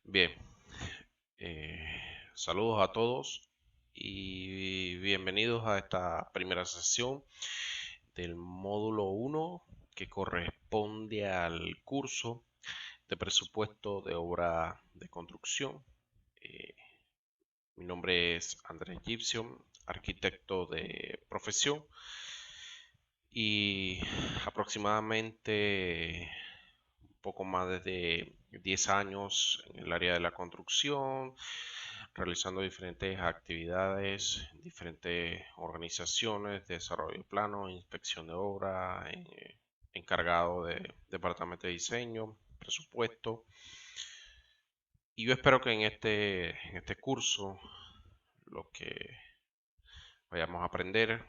Bien, eh, saludos a todos y bienvenidos a esta primera sesión del módulo 1 que corresponde al curso de presupuesto de obra de construcción. Eh, Mi nombre es Andrés Gibson, arquitecto de profesión y aproximadamente poco más de 10 años en el área de la construcción, realizando diferentes actividades, diferentes organizaciones, desarrollo de plano, inspección de obra, encargado de departamento de diseño, presupuesto. Y yo espero que en este curso lo que vayamos a aprender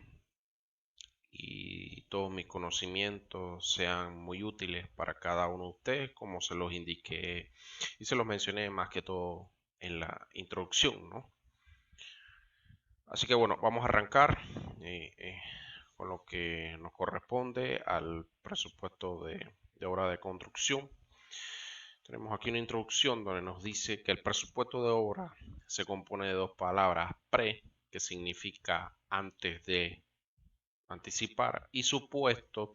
y todos mis conocimientos sean muy útiles para cada uno de ustedes, como se los indiqué y se los mencioné más que todo en la introducción, ¿no? Así que bueno, vamos a arrancar con lo que nos corresponde al presupuesto de obra de construcción. Tenemos aquí una introducción donde nos dice que el presupuesto de obra se compone de dos palabras: pre, que significa antes de anticipar, y supuesto,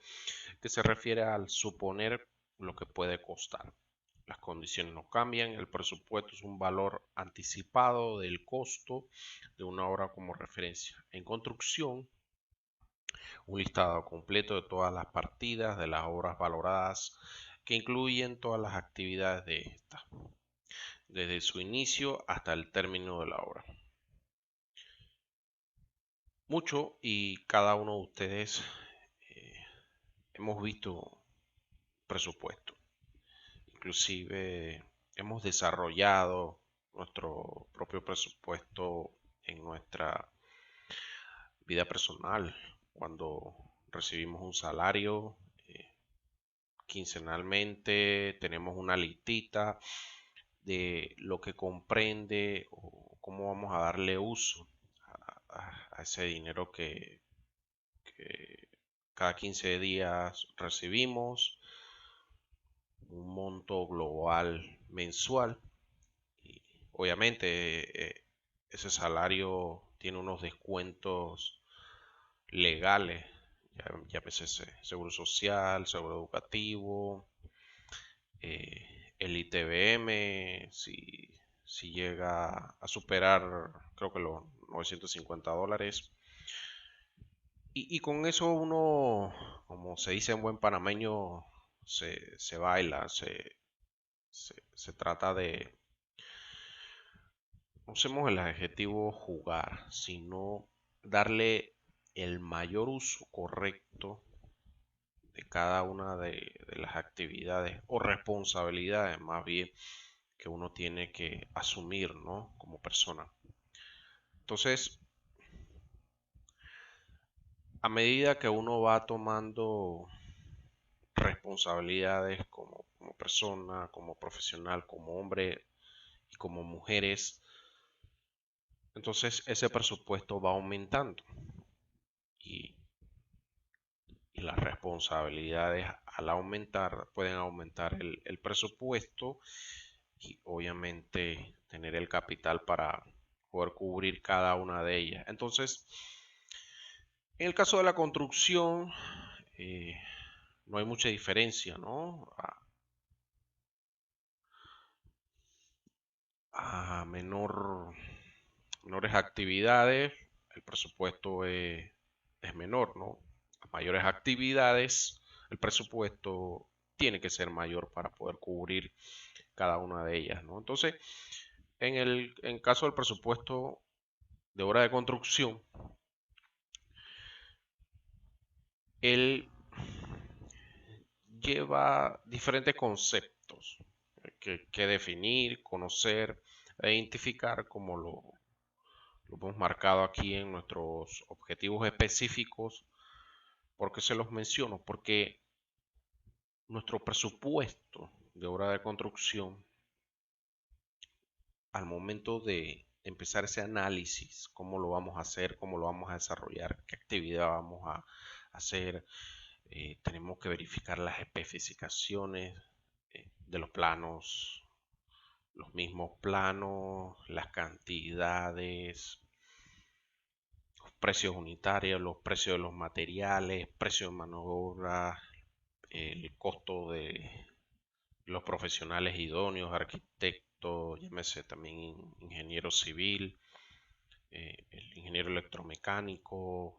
que se refiere al suponer lo que puede costar. Las condiciones no cambian, el presupuesto es un valor anticipado del costo de una obra como referencia. En construcción, un listado completo de todas las partidas de las obras valoradas que incluyen todas las actividades de esta, desde su inicio hasta el término de la obra. Mucho y cada uno de ustedes eh, hemos visto presupuesto. Inclusive hemos desarrollado nuestro propio presupuesto en nuestra vida personal cuando recibimos un salario quincenalmente, tenemos una listita de lo que comprende o cómo vamos a darle uso a ese dinero que cada 15 días recibimos, un monto global mensual. Y obviamente ese salario tiene unos descuentos legales, ya veces seguro social, seguro educativo, el ITBM, si llega a superar, creo que los $950. Y con eso uno, como se dice en buen panameño, se baila, se trata de, no usemos el adjetivo jugar, sino darle el mayor uso correcto de cada una de las actividades o responsabilidades más bien que uno tiene que asumir, ¿no? Como persona. Entonces, a medida que uno va tomando responsabilidades como persona, como profesional, como hombre y como mujeres, entonces ese presupuesto va aumentando y, y las responsabilidades al aumentar pueden aumentar el presupuesto y obviamente tener el capital para poder cubrir cada una de ellas. Entonces, en el caso de la construcción, eh, no hay mucha diferencia, ¿no? A menores actividades, el presupuesto es menor, ¿no? A mayores actividades, el presupuesto tiene que ser mayor para poder cubrir cada una de ellas, ¿no? Entonces, en caso del presupuesto de obra de construcción, él lleva diferentes conceptos que definir, conocer e identificar, como lo hemos marcado aquí en nuestros objetivos específicos. ¿Por qué se los menciono? Porque nuestro presupuesto de obra de construcción, al momento de empezar ese análisis, cómo lo vamos a hacer, cómo lo vamos a desarrollar, qué actividad vamos a hacer, tenemos que verificar las especificaciones de los planos, los mismos planos, las cantidades, los precios unitarios, los precios de los materiales, precios de mano de obra, el costo de los profesionales idóneos, arquitectos, llámese también ingeniero civil, el ingeniero electromecánico,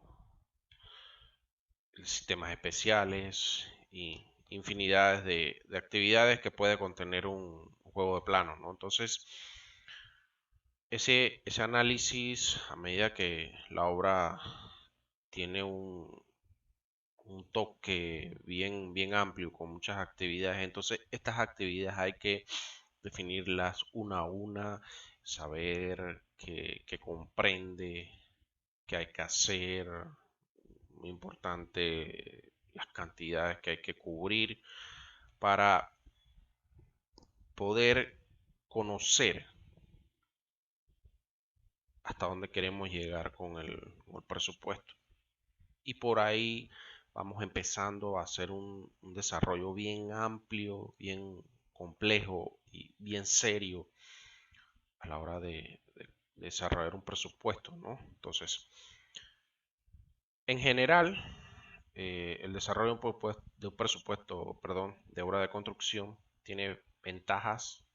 sistemas especiales y infinidades de actividades que puede contener un juego de planos, ¿no? Entonces, ese análisis, a medida que la obra tiene un toque bien amplio con muchas actividades, entonces estas actividades hay que definirlas una a una, saber qué comprende, qué hay que hacer, muy importante las cantidades que hay que cubrir para poder conocer hasta dónde queremos llegar con el presupuesto. Y por ahí vamos empezando a hacer un desarrollo bien amplio, bien complejo y bien serio a la hora de desarrollar un presupuesto, ¿no? Entonces, en general, el desarrollo de un presupuesto, perdón, de obra de construcción tiene ventajas,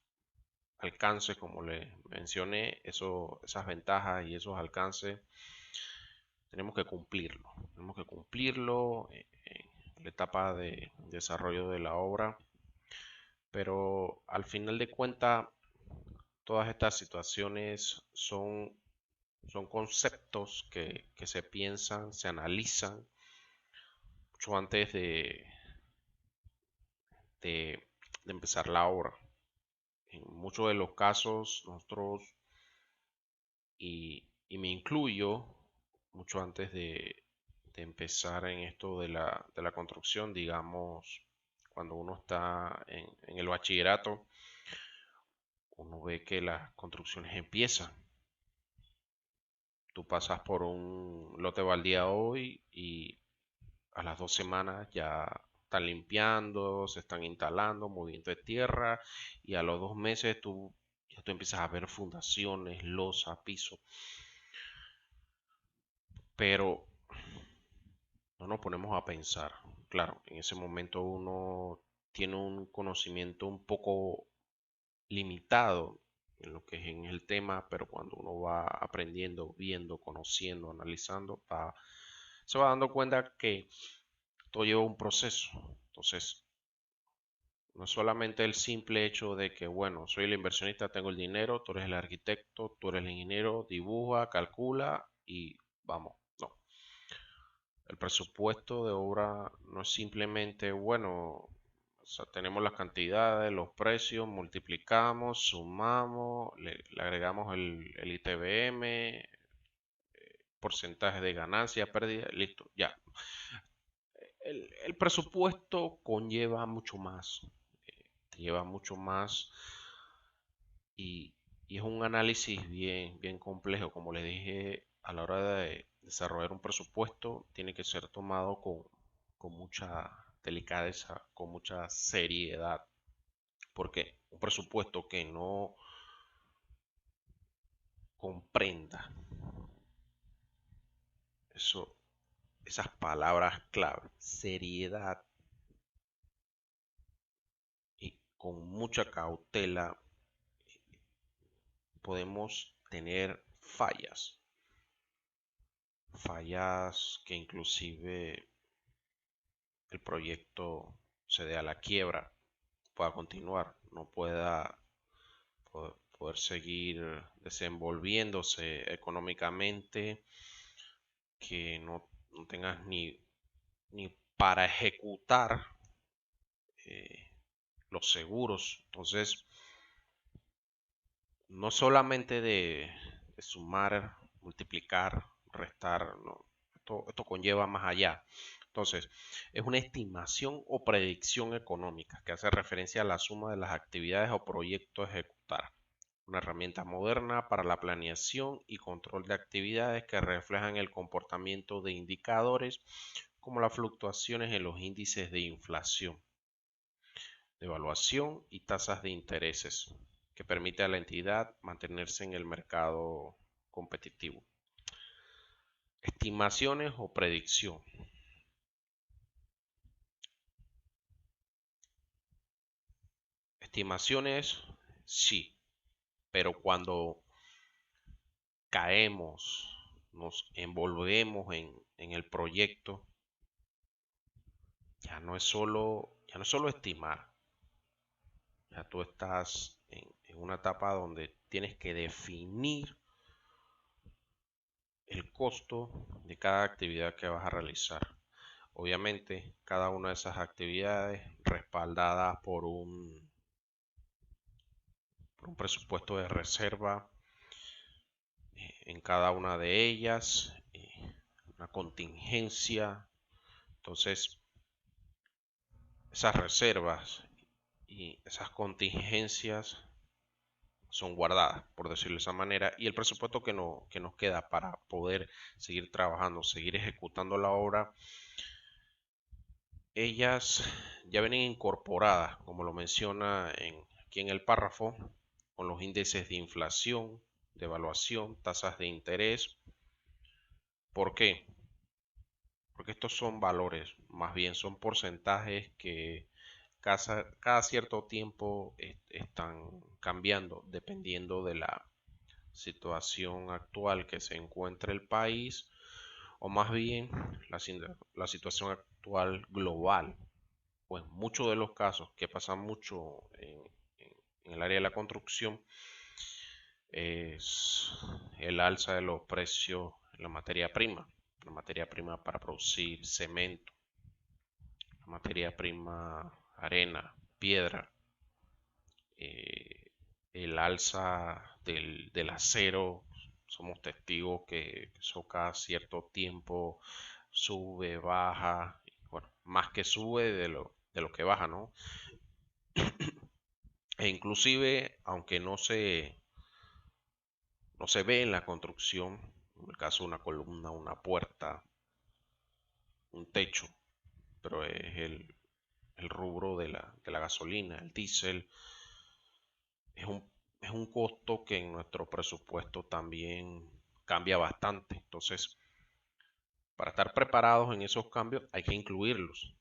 alcances, como le mencioné, esas ventajas y esos alcances tenemos que cumplirlo. Tenemos que cumplirlo en la etapa de desarrollo de la obra, pero al final de cuentas, todas estas situaciones son conceptos que se piensan, se analizan mucho antes de, de empezar la obra. En muchos de los casos, nosotros, y me incluyo, mucho antes de empezar en esto de la construcción, digamos, cuando uno está en el bachillerato, uno ve que las construcciones empiezan. Tú pasas por un lote baldío hoy y a las 2 semanas ya están limpiando, se están instalando, movimiento de tierra y a los 2 meses ya tú empiezas a ver fundaciones, losa, piso. Pero no nos ponemos a pensar. Claro, en ese momento uno tiene un conocimiento un poco limitado en lo que es en el tema, pero cuando uno va aprendiendo, viendo, conociendo, analizando, se va dando cuenta que todo lleva un proceso. Entonces, no es solamente el simple hecho de que, bueno, soy el inversionista, tengo el dinero, tú eres el arquitecto, tú eres el ingeniero, dibuja, calcula y vamos. No. El presupuesto de obra no es simplemente, bueno, o sea, tenemos las cantidades, los precios, multiplicamos, sumamos, le agregamos el ITBM, porcentaje de ganancia, pérdida, listo, ya. El presupuesto conlleva mucho más, lleva mucho más y, y es un análisis bien complejo. Como les dije, a la hora de desarrollar un presupuesto tiene que ser tomado con mucha delicadeza, con mucha seriedad, porque un presupuesto que no comprenda eso, esas palabras clave, seriedad y con mucha cautela, podemos tener fallas que inclusive el proyecto se dé a la quiebra, pueda continuar, no pueda poder seguir desenvolviéndose económicamente, que no tengas ni para ejecutar eh, los seguros. Entonces, no solamente de sumar, multiplicar, restar, no, esto conlleva más allá. Entonces, es una estimación o predicción económica que hace referencia a la suma de las actividades o proyectos a ejecutar. Una herramienta moderna para la planeación y control de actividades que reflejan el comportamiento de indicadores como las fluctuaciones en los índices de inflación, devaluación y tasas de intereses, que permite a la entidad mantenerse en el mercado competitivo. Estimaciones o predicción. Estimaciones, sí, pero cuando caemos, nos envolvemos en el proyecto, ya no es solo estimar, ya tú estás en una etapa donde tienes que definir el costo de cada actividad que vas a realizar. Obviamente, cada una de esas actividades respaldada por un presupuesto de reserva en cada una de ellas, una contingencia. Entonces, esas reservas y esas contingencias son guardadas, por decirlo de esa manera, y el presupuesto que nos queda para poder seguir trabajando, seguir ejecutando la obra, ellas ya vienen incorporadas, como lo menciona aquí en el párrafo, con los índices de inflación, de evaluación, tasas de interés. ¿Por qué? Porque estos son valores, más bien son porcentajes que cada cierto tiempo están cambiando dependiendo de la situación actual que se encuentra el país, o más bien la situación actual global. Pues muchos de los casos que pasan mucho en el área de la construcción es el alza de los precios en la materia prima para producir cemento, la materia prima arena, piedra, el alza del acero. Somos testigos que eso cada cierto tiempo sube, baja, bueno, más que sube de lo que baja, ¿no? E inclusive, aunque no se ve en la construcción, en el caso de una columna, una puerta, un techo, pero es el rubro de la gasolina, el diésel, es es un costo que en nuestro presupuesto también cambia bastante. Entonces, para estar preparados en esos cambios hay que incluirlos.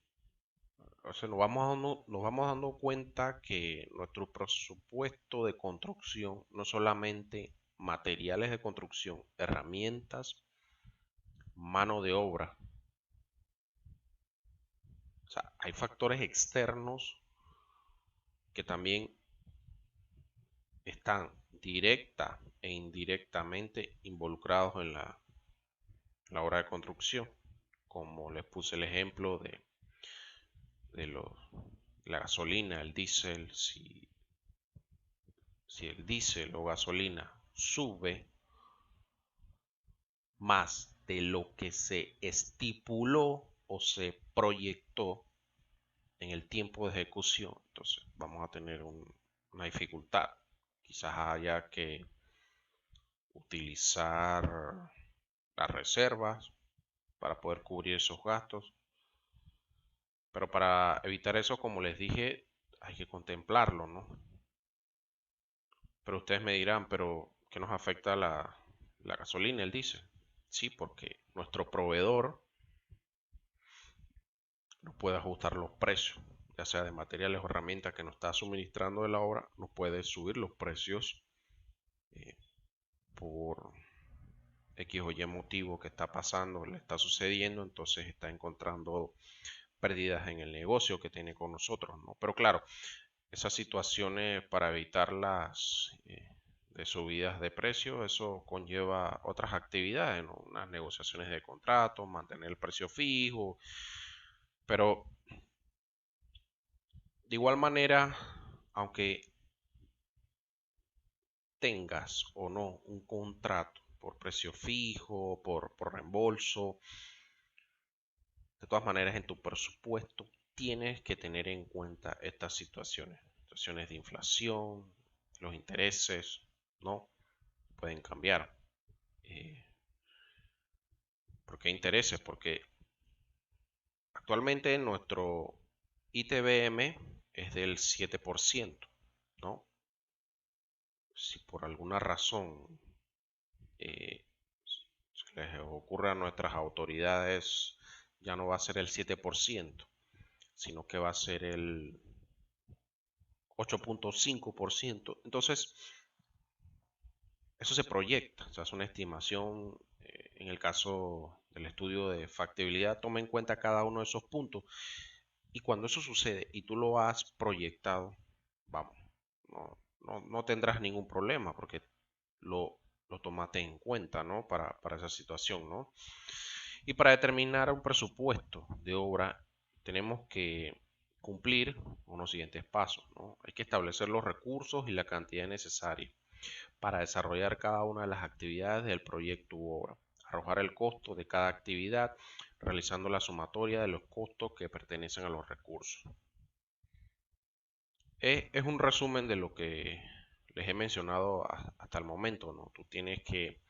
Entonces, nos vamos dando cuenta que nuestro presupuesto de construcción no solamente materiales de construcción, herramientas, mano de obra. O sea, hay factores externos que también están directa e indirectamente involucrados en la obra de construcción. Como les puse el ejemplo de la gasolina, el diésel, si el diésel o gasolina sube más de lo que se estipuló o se proyectó en el tiempo de ejecución, entonces vamos a tener una dificultad. Quizás haya que utilizar las reservas para poder cubrir esos gastos. Pero para evitar eso, como les dije, hay que contemplarlo, ¿no? Pero ustedes me dirán, ¿pero qué nos afecta la gasolina, el diésel? Sí, porque nuestro proveedor nos puede ajustar los precios, ya sea de materiales o herramientas que nos está suministrando de la obra, nos puede subir los precios eh, por X o Y motivo que está pasando, le está sucediendo, entonces está encontrando pérdidas en el negocio que tiene con nosotros, ¿no? Pero claro, esas situaciones para evitarlas de subidas de precio, eso conlleva otras actividades, ¿no? Unas negociaciones de contrato, mantener el precio fijo, pero de igual manera, aunque tengas o no un contrato por precio fijo, por reembolso, de todas maneras en tu presupuesto tienes que tener en cuenta estas situaciones de inflación, los intereses, ¿no? Pueden cambiar. Eh, ¿Por qué intereses? Porque actualmente nuestro ITBM es del 7%, ¿no? si por alguna razón se les ocurre a nuestras autoridades, ya no va a ser el 7%, sino que va a ser el 8.5%. Entonces, eso se proyecta, o sea, es una estimación. En el caso del estudio de factibilidad, toma en cuenta cada uno de esos puntos. Y cuando eso sucede y tú lo has proyectado, vamos, no tendrás ningún problema porque lo tomaste en cuenta, ¿no? Para esa situación, ¿no? Y para determinar un presupuesto de obra, tenemos que cumplir unos siguientes pasos, ¿no? Hay que establecer los recursos y la cantidad necesaria para desarrollar cada una de las actividades del proyecto u obra, arrojar el costo de cada actividad, realizando la sumatoria de los costos que pertenecen a los recursos. Es un resumen de lo que les he mencionado hasta el momento, ¿no? Tú tienes que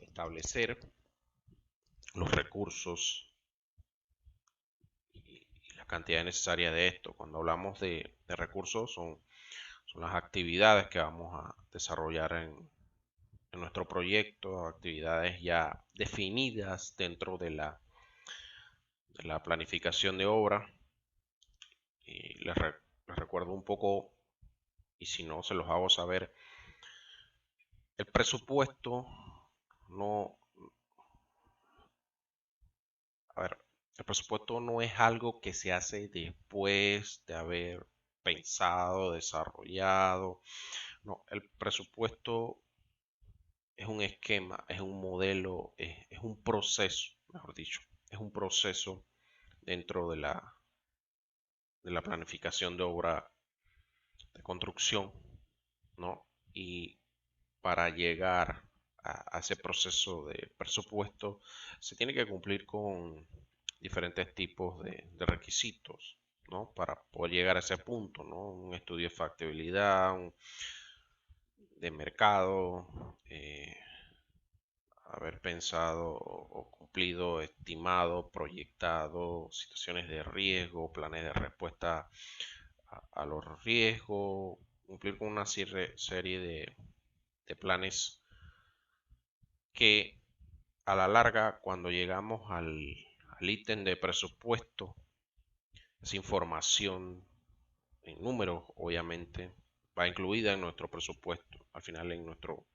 establecer los recursos y la cantidad necesaria de esto. Cuando hablamos de recursos, son las actividades que vamos a desarrollar en nuestro proyecto, actividades ya definidas dentro de la planificación de obra. Y les recuerdo un poco, y si no, se los hago saber. El presupuesto no, a ver, el presupuesto no es algo que se hace después de haber pensado, desarrollado. No, el presupuesto es un esquema, es un modelo, es un proceso, mejor dicho, es un proceso dentro de la planificación de obra de construcción, ¿no? Y para llegar a ese proceso de presupuesto se tiene que cumplir con diferentes tipos de requisitos, ¿no? Para poder llegar a ese punto, ¿no? Un estudio de factibilidad, de mercado, haber pensado o cumplido, estimado, proyectado situaciones de riesgo, planes de respuesta a los riesgos, cumplir con una serie de planes que a la larga, cuando llegamos al ítem de presupuesto, esa información en números, obviamente, va incluida en nuestro presupuesto, al final en nuestro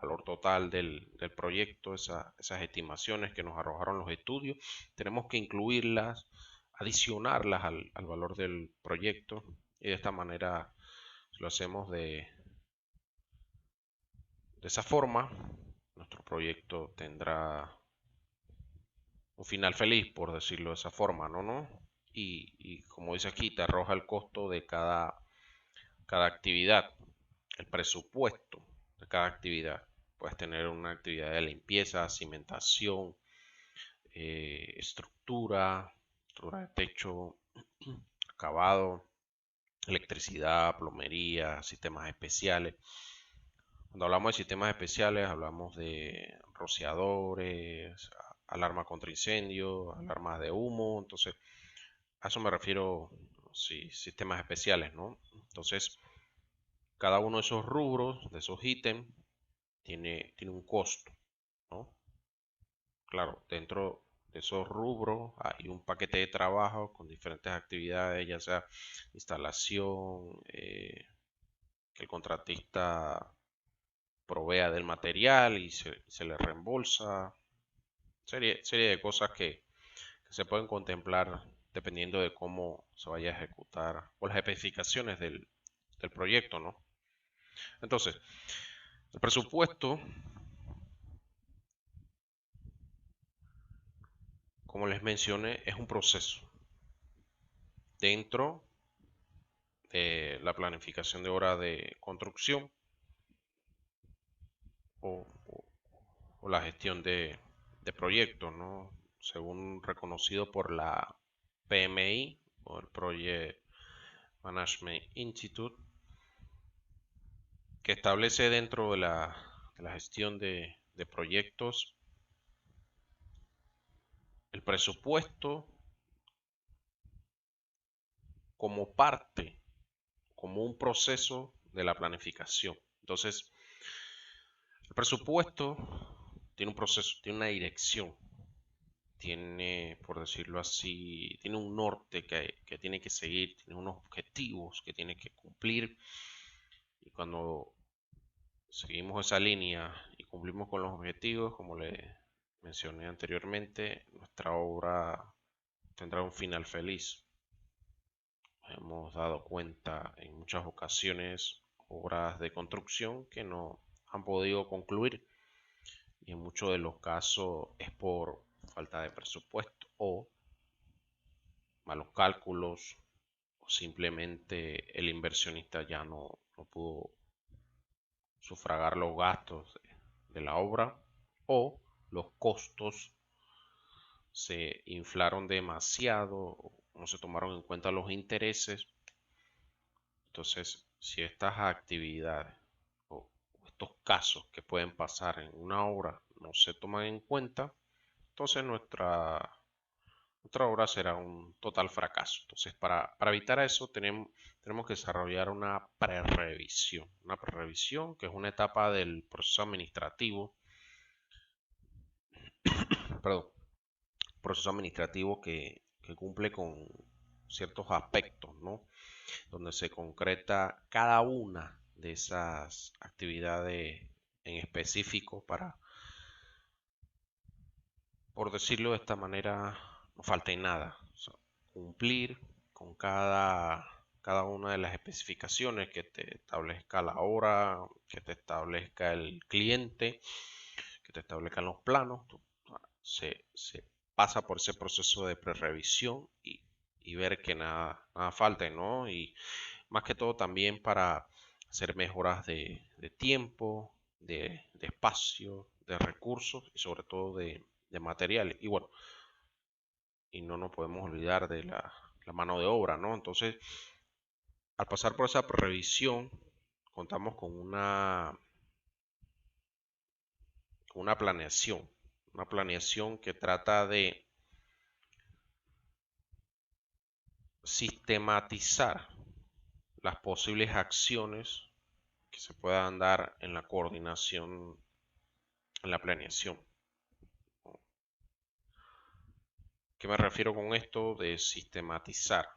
valor total del proyecto, esas estimaciones que nos arrojaron los estudios, tenemos que incluirlas, adicionarlas al valor del proyecto, y de esta manera lo hacemos de esa forma. Nuestro proyecto tendrá un final feliz, por decirlo de esa forma, ¿no? Y como dice aquí, te arroja el costo de cada actividad, el presupuesto de cada actividad. Puedes tener una actividad de limpieza, cimentación, estructura de techo, acabado, electricidad, plomería, sistemas especiales. Cuando hablamos de sistemas especiales, hablamos de rociadores, alarma contra incendio, alarmas de humo. Entonces, a eso me refiero, sí, sistemas especiales, ¿no? Entonces, cada uno de esos rubros, de esos ítems, tiene un costo, ¿no? Claro, dentro de esos rubros hay un paquete de trabajo con diferentes actividades, ya sea instalación, que el contratista provea del material y se le reembolsa, serie de cosas que se pueden contemplar dependiendo de cómo se vaya a ejecutar o las especificaciones del proyecto, ¿no? Entonces, el presupuesto, como les mencioné, es un proceso dentro de la planificación de obra de construcción o, o- o la gestión de proyectos, ¿no? Según reconocido por la PMI o el Project Management Institute, que establece dentro de la gestión de proyectos el presupuesto como parte, como un proceso de la planificación. Entonces, el presupuesto tiene un proceso, tiene una dirección, tiene, por decirlo así, tiene un norte que tiene que seguir, tiene unos objetivos que tiene que cumplir. Y cuando seguimos esa línea y cumplimos con los objetivos, como le mencioné anteriormente, nuestra obra tendrá un final feliz. Hemos dado cuenta en muchas ocasiones obras de construcción que no han podido concluir y en muchos de los casos es por falta de presupuesto o malos cálculos o simplemente el inversionista ya no pudo sufragar los gastos de la obra o los costos se inflaron demasiado, no se tomaron en cuenta los intereses. Entonces, si estas actividades o estos casos que pueden pasar en una obra no se toman en cuenta, entonces nuestra obra será un total fracaso. Entonces, para evitar eso, tenemos que desarrollar una prerevisión. Una prerevisión que es una etapa del proceso administrativo, perdón, proceso administrativo que cumple con ciertos aspectos, ¿no? Donde se concreta cada una de esas actividades en específico para, por decirlo de esta manera, no falta en nada. O sea, cumplir con cada una de las especificaciones que te establezca la hora, que te establezca el cliente, que te establezcan los planos. Se pasa por ese proceso de prerevisión y ver que nada falte, ¿no? Y más que todo también para hacer mejoras de tiempo, de espacio, de recursos y sobre todo de materiales. Y bueno, y no nos podemos olvidar de la mano de obra, ¿no? Entonces, al pasar por esa revisión, contamos con una planeación que trata de sistematizar las posibles acciones que se puedan dar en la coordinación, en la planeación. ¿Qué me refiero con esto de sistematizar?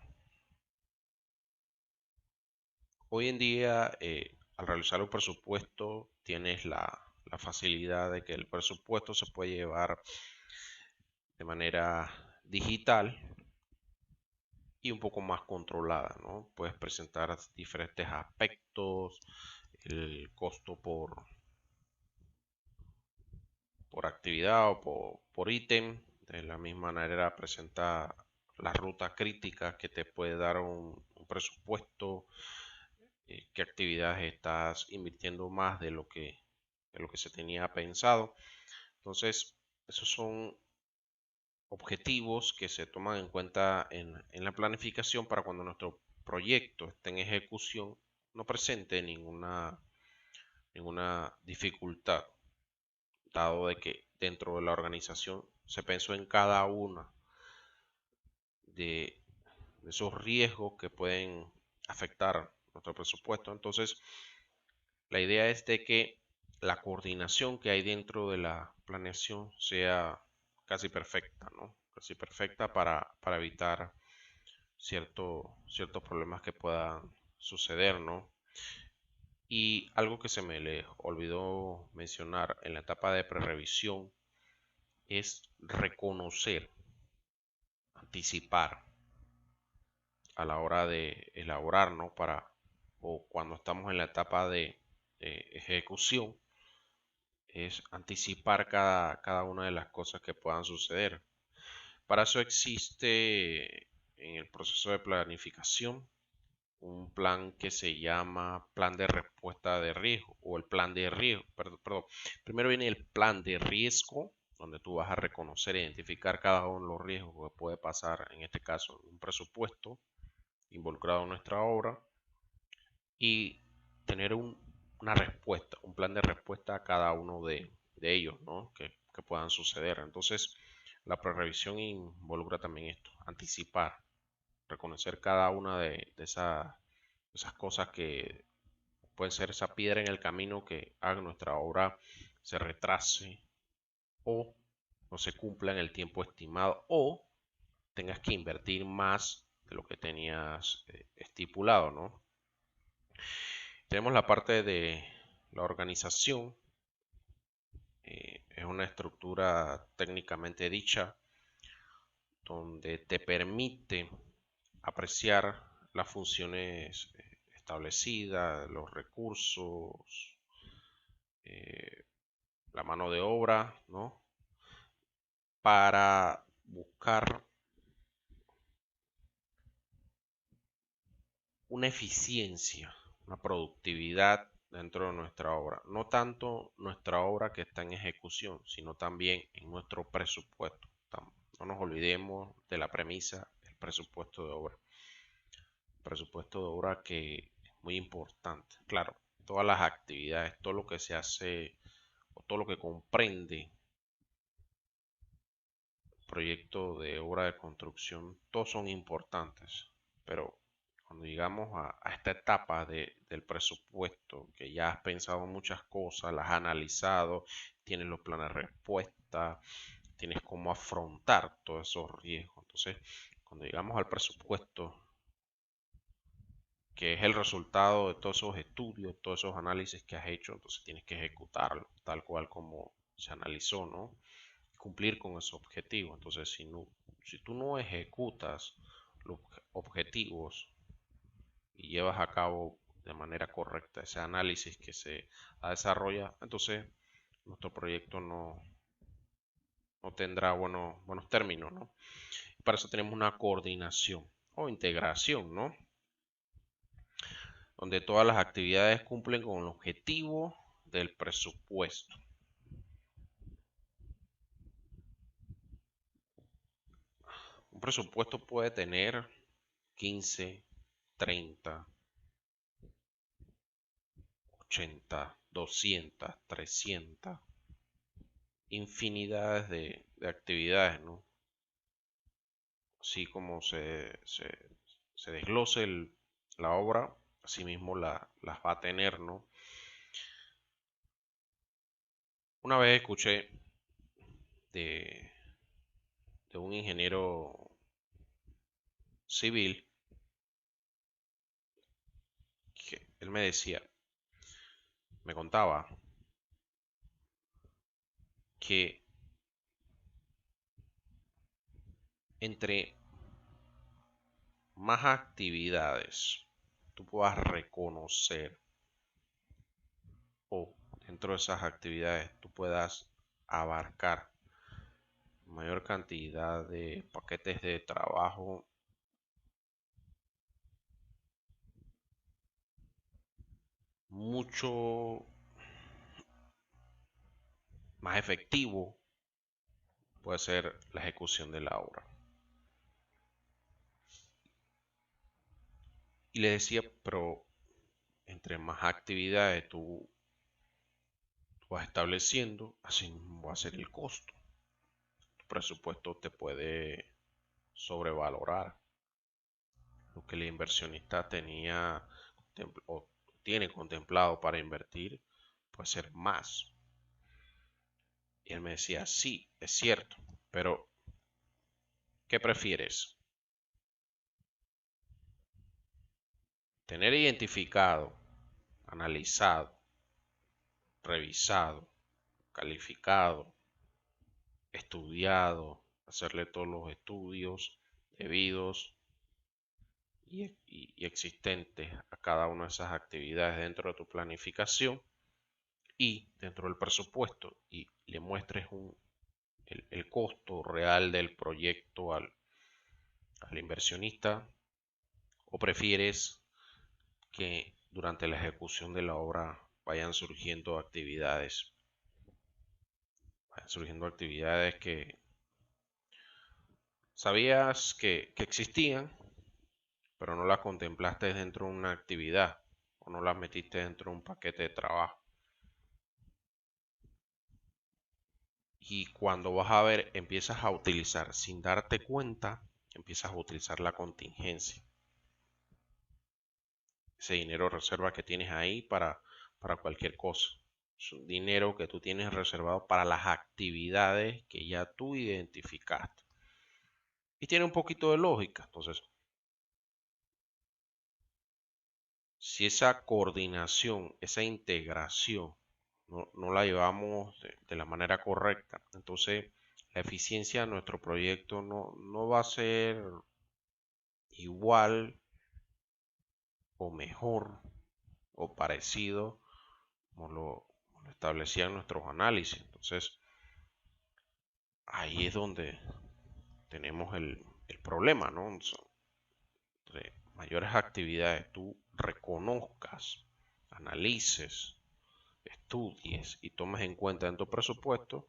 Hoy en día, al realizar un presupuesto, tienes la facilidad de que el presupuesto se puede llevar de manera digital y un poco más controlada, ¿no? Puedes presentar diferentes aspectos, el costo por actividad o por ítem. De la misma manera presenta la ruta crítica que te puede dar un presupuesto, qué actividades estás invirtiendo más de lo que se tenía pensado. Entonces, esos son objetivos que se toman en cuenta en la planificación para cuando nuestro proyecto esté en ejecución no presente ninguna dificultad, dado de que dentro de la organización se pensó en cada una de, de esos riesgos que pueden afectar nuestro presupuesto. Entonces, la idea es de que la coordinación que hay dentro de la planeación sea casi perfecta, ¿no? Casi perfecta para evitar ciertos problemas que puedan suceder, ¿no? Y algo que se me le olvidó mencionar en la etapa de prerevisión es reconocer, anticipar a la hora de elaborar, ¿no? O cuando estamos en la etapa de ejecución, es anticipar cada una de las cosas que puedan suceder. Para eso existe en el proceso de planificación un plan que se llama plan de respuesta de riesgo o el plan de riesgo. Perdón. Primero viene el plan de riesgo, donde tú vas a reconocer e identificar cada uno de los riesgos que puede pasar, en este caso, un presupuesto involucrado en nuestra obra y tener una respuesta, un plan de respuesta a cada uno de ellos, ¿no? Que puedan suceder. Entonces, la prerevisión involucra también esto, anticipar, reconocer cada una de esas cosas puede ser esa piedra en el camino que haga nuestra obra se retrase o no se cumpla en el tiempo estimado o tengas que invertir más de lo que tenías estipulado, ¿no? Tenemos la parte de la organización. Es una estructura técnicamente dicha donde te permite apreciar las funciones establecidas, los recursos, eh, la mano de obra, ¿no? Para buscar una eficiencia, una productividad dentro de nuestra obra. No tanto nuestra obra que está en ejecución, sino también en nuestro presupuesto. No nos olvidemos de la premisa, el presupuesto de obra. Presupuesto de obra que es muy importante. Claro, todas las actividades, todo lo que se hace o todo lo que comprende proyecto de obra de construcción, todos son importantes, pero cuando llegamos a esta etapa del presupuesto, que ya has pensado muchas cosas, las has analizado, tienes los planes de respuesta, tienes cómo afrontar todos esos riesgos. Entonces, cuando llegamos al presupuesto, que es el resultado de todos esos estudios, todos esos análisis que has hecho, entonces tienes que ejecutarlo tal cual como se analizó, ¿no? Cumplir con ese objetivo. Entonces, si tú no ejecutas los objetivos y llevas a cabo de manera correcta ese análisis que se desarrolla, entonces nuestro proyecto no tendrá buenos términos, ¿no? Para eso tenemos una coordinación o integración, ¿no? Donde todas las actividades cumplen con el objetivo del presupuesto. Un presupuesto puede tener 15, 30, 80, 200, 300, infinidades de actividades, ¿no? Así como se desglose la obra, así mismo las va a tener, ¿no? Una vez escuché de, de un ingeniero civil que él me decía, me contaba que entre más actividades tú puedas reconocer o dentro de esas actividades tú puedas abarcar mayor cantidad de paquetes de trabajo, mucho más efectivo puede ser la ejecución de la obra. Y le decía, pero entre más actividades tú vas estableciendo, así mismo va a ser el costo. Tu presupuesto te puede sobrevalorar lo que el inversionista tenía o tiene contemplado para invertir, puede ser más. Y él me decía, sí, es cierto, pero ¿qué prefieres? Tener identificado, analizado, revisado, calificado, estudiado, hacerle todos los estudios debidos y existentes a cada una de esas actividades dentro de tu planificación y dentro del presupuesto y le muestres el costo real del proyecto al inversionista, o prefieres que durante la ejecución de la obra vayan surgiendo actividades que sabías que existían, pero no las contemplaste dentro de una actividad o no las metiste dentro de un paquete de trabajo. Y cuando vas a ver, empiezas a utilizar, sin darte cuenta, empiezas a utilizar la contingencia. ese dinero de reserva que tienes ahí para cualquier cosa. Es un dinero que tú tienes reservado para las actividades que ya tú identificaste. Y tiene un poquito de lógica. Entonces, si esa coordinación, esa integración no la llevamos de la manera correcta, entonces la eficiencia de nuestro proyecto no va a ser igual o mejor o parecido como lo establecían nuestros análisis. Entonces, ahí es donde tenemos el problema, ¿no? Entre mayores actividades, tú reconozcas, analices, estudies y tomes en cuenta en tu presupuesto,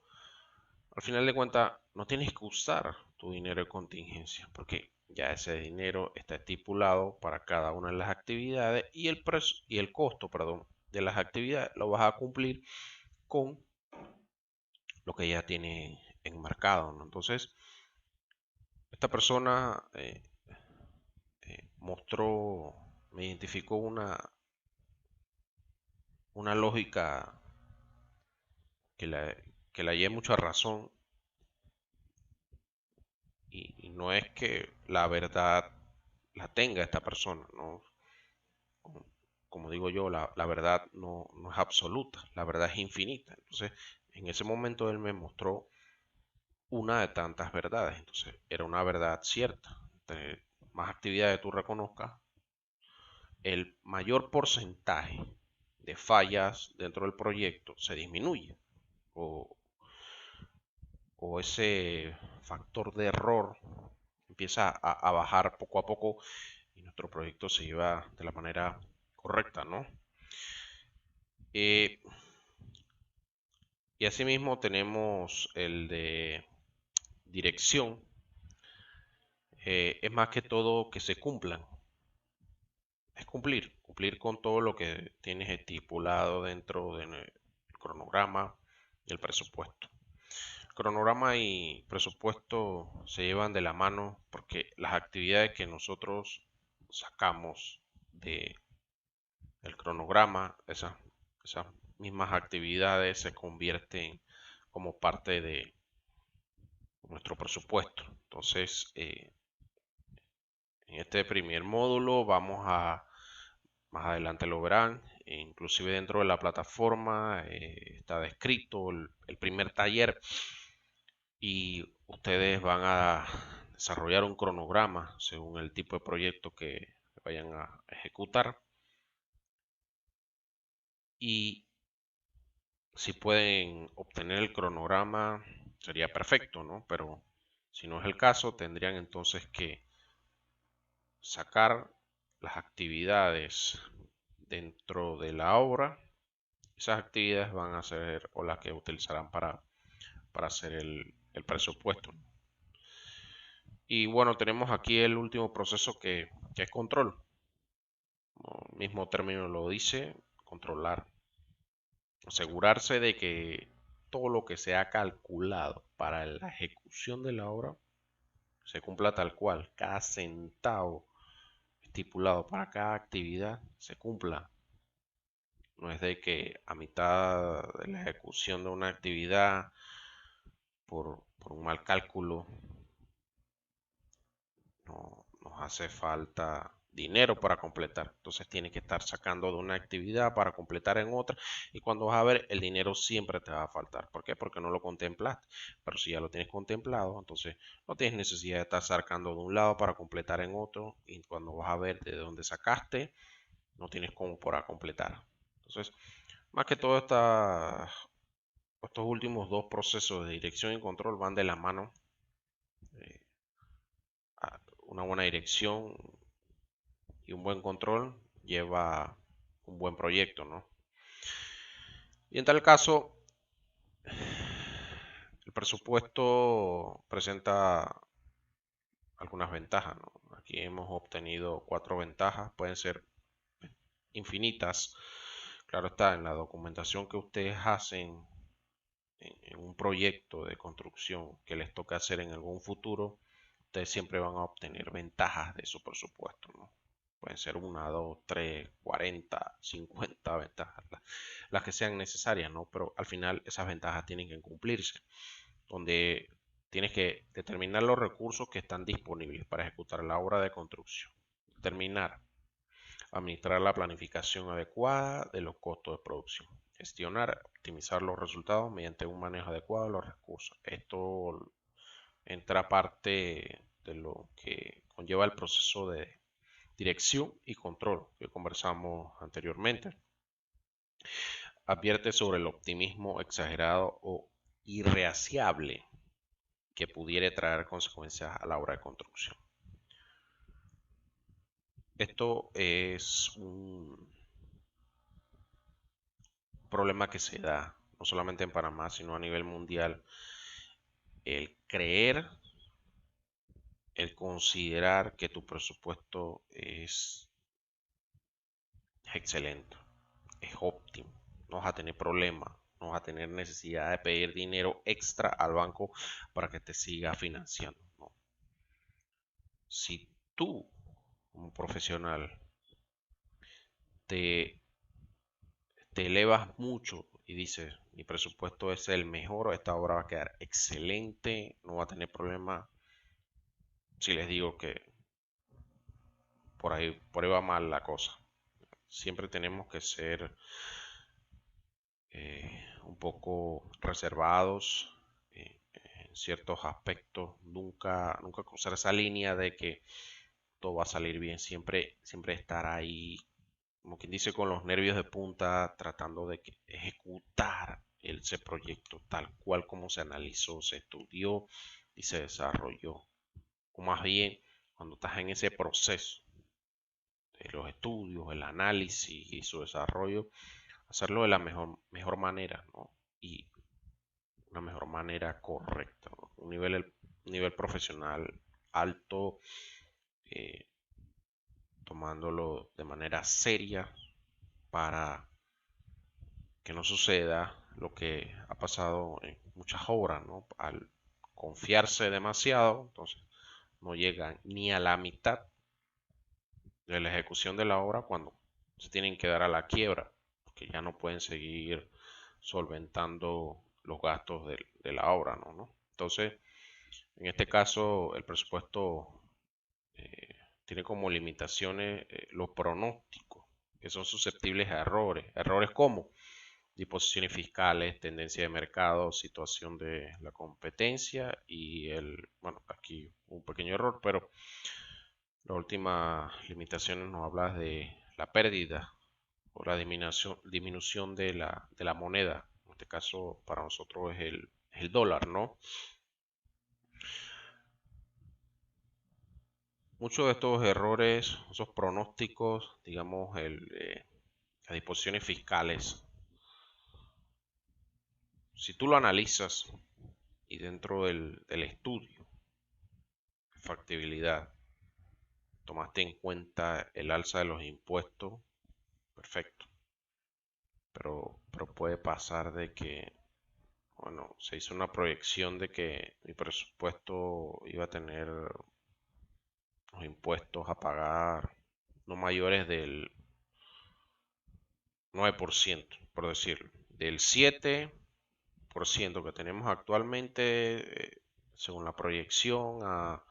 al final de cuentas no tienes que usar tu dinero de contingencia porque ya ese dinero está estipulado para cada una de las actividades y el costo, perdón, de las actividades lo vas a cumplir con lo que ya tiene enmarcado, ¿no? Entonces, esta persona mostró, me identificó una lógica que que la lleve mucha razón y no es que la verdad la tenga esta persona, ¿no? Como digo yo, la verdad no es absoluta, la verdad es infinita. Entonces, en ese momento él me mostró una de tantas verdades. Entonces, era una verdad cierta. Entre más actividades tú reconozcas, el mayor porcentaje de fallas dentro del proyecto se disminuye. O, o ese factor de error empieza a bajar poco a poco y nuestro proyecto se lleva de la manera correcta, ¿no? Eh, y asimismo tenemos el de dirección. Es más que todo que se cumplan. Es cumplir con todo lo que tienes estipulado dentro del cronograma y el presupuesto. El cronograma y presupuesto se llevan de la mano porque las actividades que nosotros sacamos del cronograma, esas mismas actividades se convierten como parte de nuestro presupuesto. Entonces, en este primer módulo más adelante lo verán, inclusive dentro de la plataforma está descrito el primer taller y ustedes van a desarrollar un cronograma según el tipo de proyecto que vayan a ejecutar. Y si pueden obtener el cronograma sería perfecto, ¿no? Pero si no es el caso, tendrían entonces que sacar las actividades dentro de la obra. Esas actividades van a ser o las que utilizarán para hacer el presupuesto. Y bueno, tenemos aquí el último proceso que es control. Como el mismo término lo dice, controlar. Asegurarse de que todo lo que se ha calculado para la ejecución de la obra se cumpla tal cual. Cada centavo estipulado para cada actividad se cumpla. No es de que a mitad de la ejecución de una actividad, por un mal cálculo, no nos hace falta dinero para completar. Entonces tienes que estar sacando de una actividad para completar en otra y cuando vas a ver el dinero siempre te va a faltar. ¿Por qué? Porque no lo contemplaste. Pero si ya lo tienes contemplado, entonces no tienes necesidad de estar sacando de un lado para completar en otro y cuando vas a ver de dónde sacaste, no tienes como para completar. Entonces, más que todo estos últimos dos procesos de dirección y control van de la mano. eh, una buena dirección y un buen control lleva un buen proyecto, ¿no? Y en tal caso, el presupuesto presenta algunas ventajas, ¿no? Aquí hemos obtenido 4 ventajas, pueden ser infinitas. Claro está, en la documentación que ustedes hacen en un proyecto de construcción que les toca hacer en algún futuro, ustedes siempre van a obtener ventajas de su presupuesto, ¿no? Pueden ser 1, 2, 3, 40, 50 ventajas, las que sean necesarias, ¿no? Pero al final esas ventajas tienen que cumplirse, donde tienes que determinar los recursos que están disponibles para ejecutar la obra de construcción. Determinar, administrar la planificación adecuada de los costos de producción. Gestionar, optimizar los resultados mediante un manejo adecuado de los recursos. Esto entra parte de lo que conlleva el proceso de dirección y control que conversamos anteriormente. Advierte sobre el optimismo exagerado o irreaciable que pudiera traer consecuencias a la obra de construcción. Esto es un problema que se da no solamente en Panamá, sino a nivel mundial. El creer, el considerar que tu presupuesto es excelente, es óptimo, no vas a tener problemas, no vas a tener necesidad de pedir dinero extra al banco para que te siga financiando, ¿no? Si tú, como profesional, te, te elevas mucho y dices, mi presupuesto es el mejor, esta obra va a quedar excelente, no va a tener problemas, si les digo que por ahí va mal la cosa. Siempre tenemos que ser un poco reservados en ciertos aspectos, nunca cruzar esa línea de que todo va a salir bien, siempre estar ahí, como quien dice, con los nervios de punta, tratando de ejecutar ese proyecto tal cual como se analizó, se estudió y se desarrolló. O más bien, cuando estás en ese proceso de los estudios, el análisis y su desarrollo, hacerlo de la mejor manera, ¿no? Y una mejor manera correcta, ¿no? Un nivel profesional alto, eh, tomándolo de manera seria para que no suceda lo que ha pasado en muchas obras, ¿no? Al confiarse demasiado, entonces no llegan ni a la mitad de la ejecución de la obra cuando se tienen que dar a la quiebra, porque ya no pueden seguir solventando los gastos de la obra, ¿no? Entonces, en este caso, el presupuesto eh, tiene como limitaciones los pronósticos, que son susceptibles a errores. Errores como disposiciones fiscales, tendencia de mercado, situación de la competencia y bueno, aquí un pequeño error, pero la última limitación nos habla de la pérdida o la disminución de la moneda. En este caso, para nosotros es el dólar, ¿no? Muchos de estos errores, esos pronósticos, digamos, las disposiciones fiscales, si tú lo analizas y dentro del estudio, factibilidad, tomaste en cuenta el alza de los impuestos, perfecto. Pero puede pasar de que, bueno, se hizo una proyección de que mi presupuesto iba a tener los impuestos a pagar no mayores del 9%, por decirlo. Del 7% que tenemos actualmente, según la proyección, a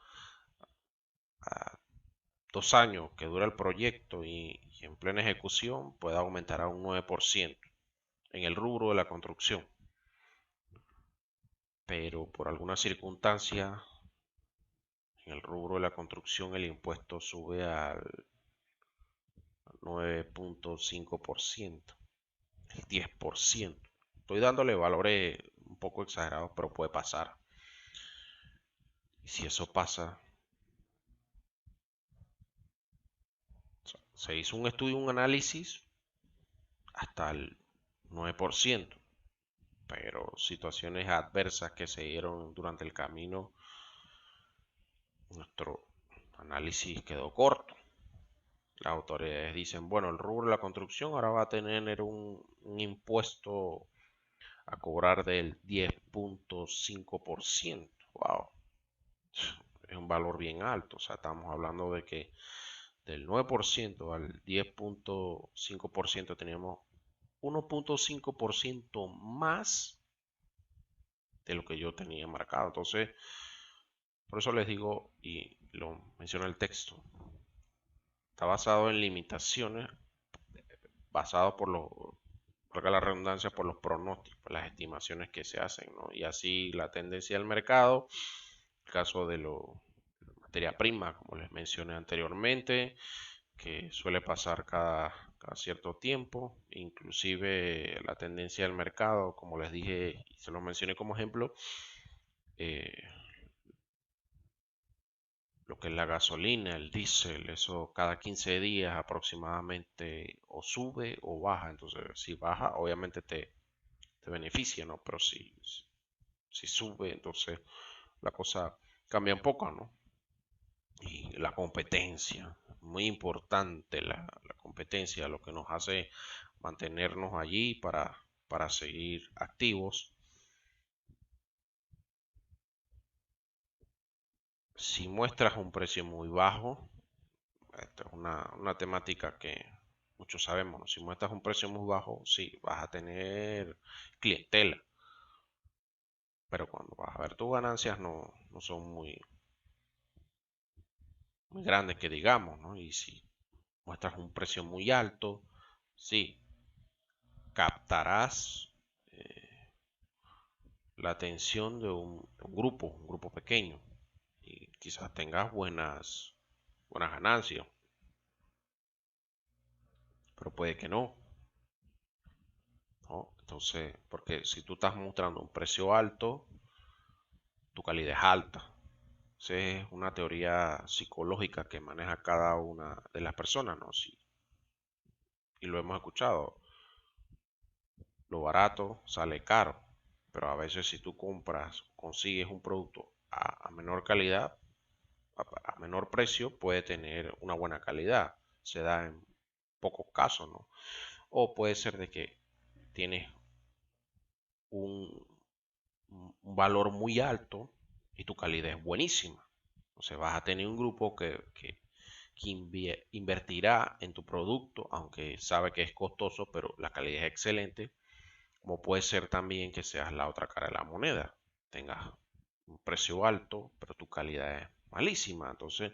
2 años que dura el proyecto y en plena ejecución, puede aumentar a un 9% en el rubro de la construcción. Pero por alguna circunstancia, en el rubro de la construcción el impuesto sube al 9.5%, el 10%. Estoy dándole valores un poco exagerados, pero puede pasar. Y si eso pasa, se hizo un estudio, un análisis hasta el 9%, pero situaciones adversas que se dieron durante el camino, nuestro análisis quedó corto. Las autoridades dicen, bueno, el rubro de la construcción ahora va a tener un impuesto a cobrar del 10.5%. Wow, es un valor bien alto. O sea, estamos hablando de que del 9% al 10.5% teníamos 1.5% más de lo que yo tenía marcado. Entonces, por eso les digo, y lo menciona el texto, está basado en limitaciones, basado por los, valga la redundancia, por los pronósticos, por las estimaciones que se hacen, ¿no? Y así la tendencia del mercado, el caso de la materia prima, como les mencioné anteriormente, que suele pasar cada cierto tiempo, inclusive la tendencia del mercado, como les dije y se lo mencioné como ejemplo, eh, lo que es la gasolina, el diésel, eso cada 15 días aproximadamente o sube o baja. Entonces, si baja, obviamente te beneficia, ¿no? Pero si sube, entonces la cosa cambia un poco, ¿no? Y la competencia, muy importante la competencia, lo que nos hace mantenernos allí para seguir activos. Si muestras un precio muy bajo, esta es una temática que muchos sabemos, ¿no? Si muestras un precio muy bajo, sí, vas a tener clientela, pero cuando vas a ver tus ganancias no son muy grandes que digamos, ¿no? Y si muestras un precio muy alto, sí, captarás la atención de un grupo pequeño, y quizás tengas buenas ganancias, pero puede que no, ¿no? Entonces, porque si tú estás mostrando un precio alto, tu calidad es alta. Esa es una teoría psicológica que maneja cada una de las personas, ¿no? Sí, y lo hemos escuchado, lo barato sale caro, pero a veces si tú consigues un producto a menor calidad, a menor precio, puede tener una buena calidad. Se da en pocos casos, ¿no? O puede ser de que tienes un, un valor muy alto y tu calidad es buenísima. Entonces vas a tener un grupo que invertirá en tu producto, aunque sabe que es costoso, pero la calidad es excelente. Como puede ser también que seas la otra cara de la moneda, tengas un precio alto, pero tu calidad es malísima. Entonces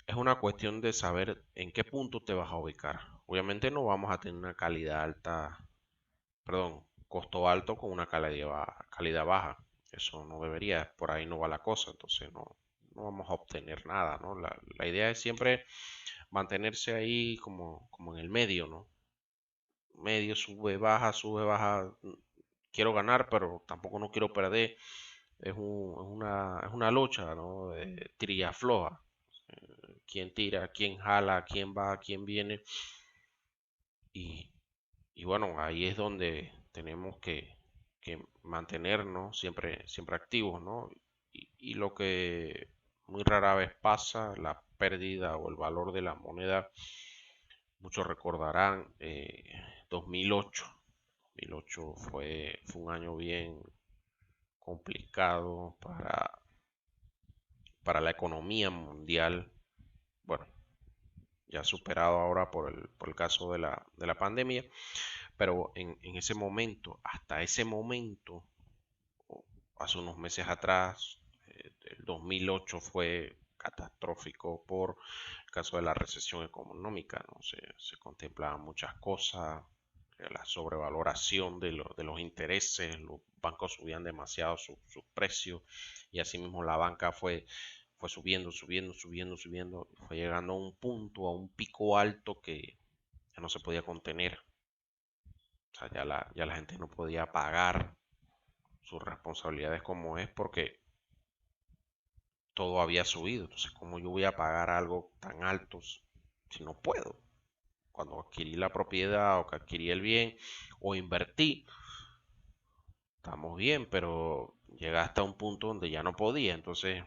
es una cuestión de saber en qué punto te vas a ubicar. Obviamente no vamos a tener una calidad alta, perdón, costo alto con una calidad baja. Eso no debería, por ahí no va la cosa, entonces no vamos a obtener nada, ¿no? La idea es siempre mantenerse ahí como en el medio, ¿no? Medio, sube, baja. Quiero ganar, pero tampoco no quiero perder. Es una lucha, ¿no? De tira floja. Quién tira, quién jala, quién va, quién viene. Y, y bueno, ahí es donde tenemos que mantenernos siempre activos, ¿no? Y lo que muy rara vez pasa, la pérdida o el valor de la moneda, muchos recordarán 2008. 2008 fue un año bien complicado para la economía mundial. Bueno, ya superado ahora por el caso de la pandemia, pero en ese momento, hasta ese momento, hace unos meses atrás, el 2008 fue catastrófico por el caso de la recesión económica, ¿no? Se contemplaban muchas cosas, la sobrevaloración de los intereses, los bancos subían demasiado sus precios y asimismo la banca fue subiendo, fue llegando a un punto, a un pico alto que ya no se podía contener. O sea, ya la gente no podía pagar sus responsabilidades como es porque todo había subido. Entonces, ¿cómo yo voy a pagar algo tan alto si no puedo? Cuando adquirí la propiedad o que adquirí el bien o invertí, estamos bien, pero llega hasta un punto donde ya no podía. Entonces,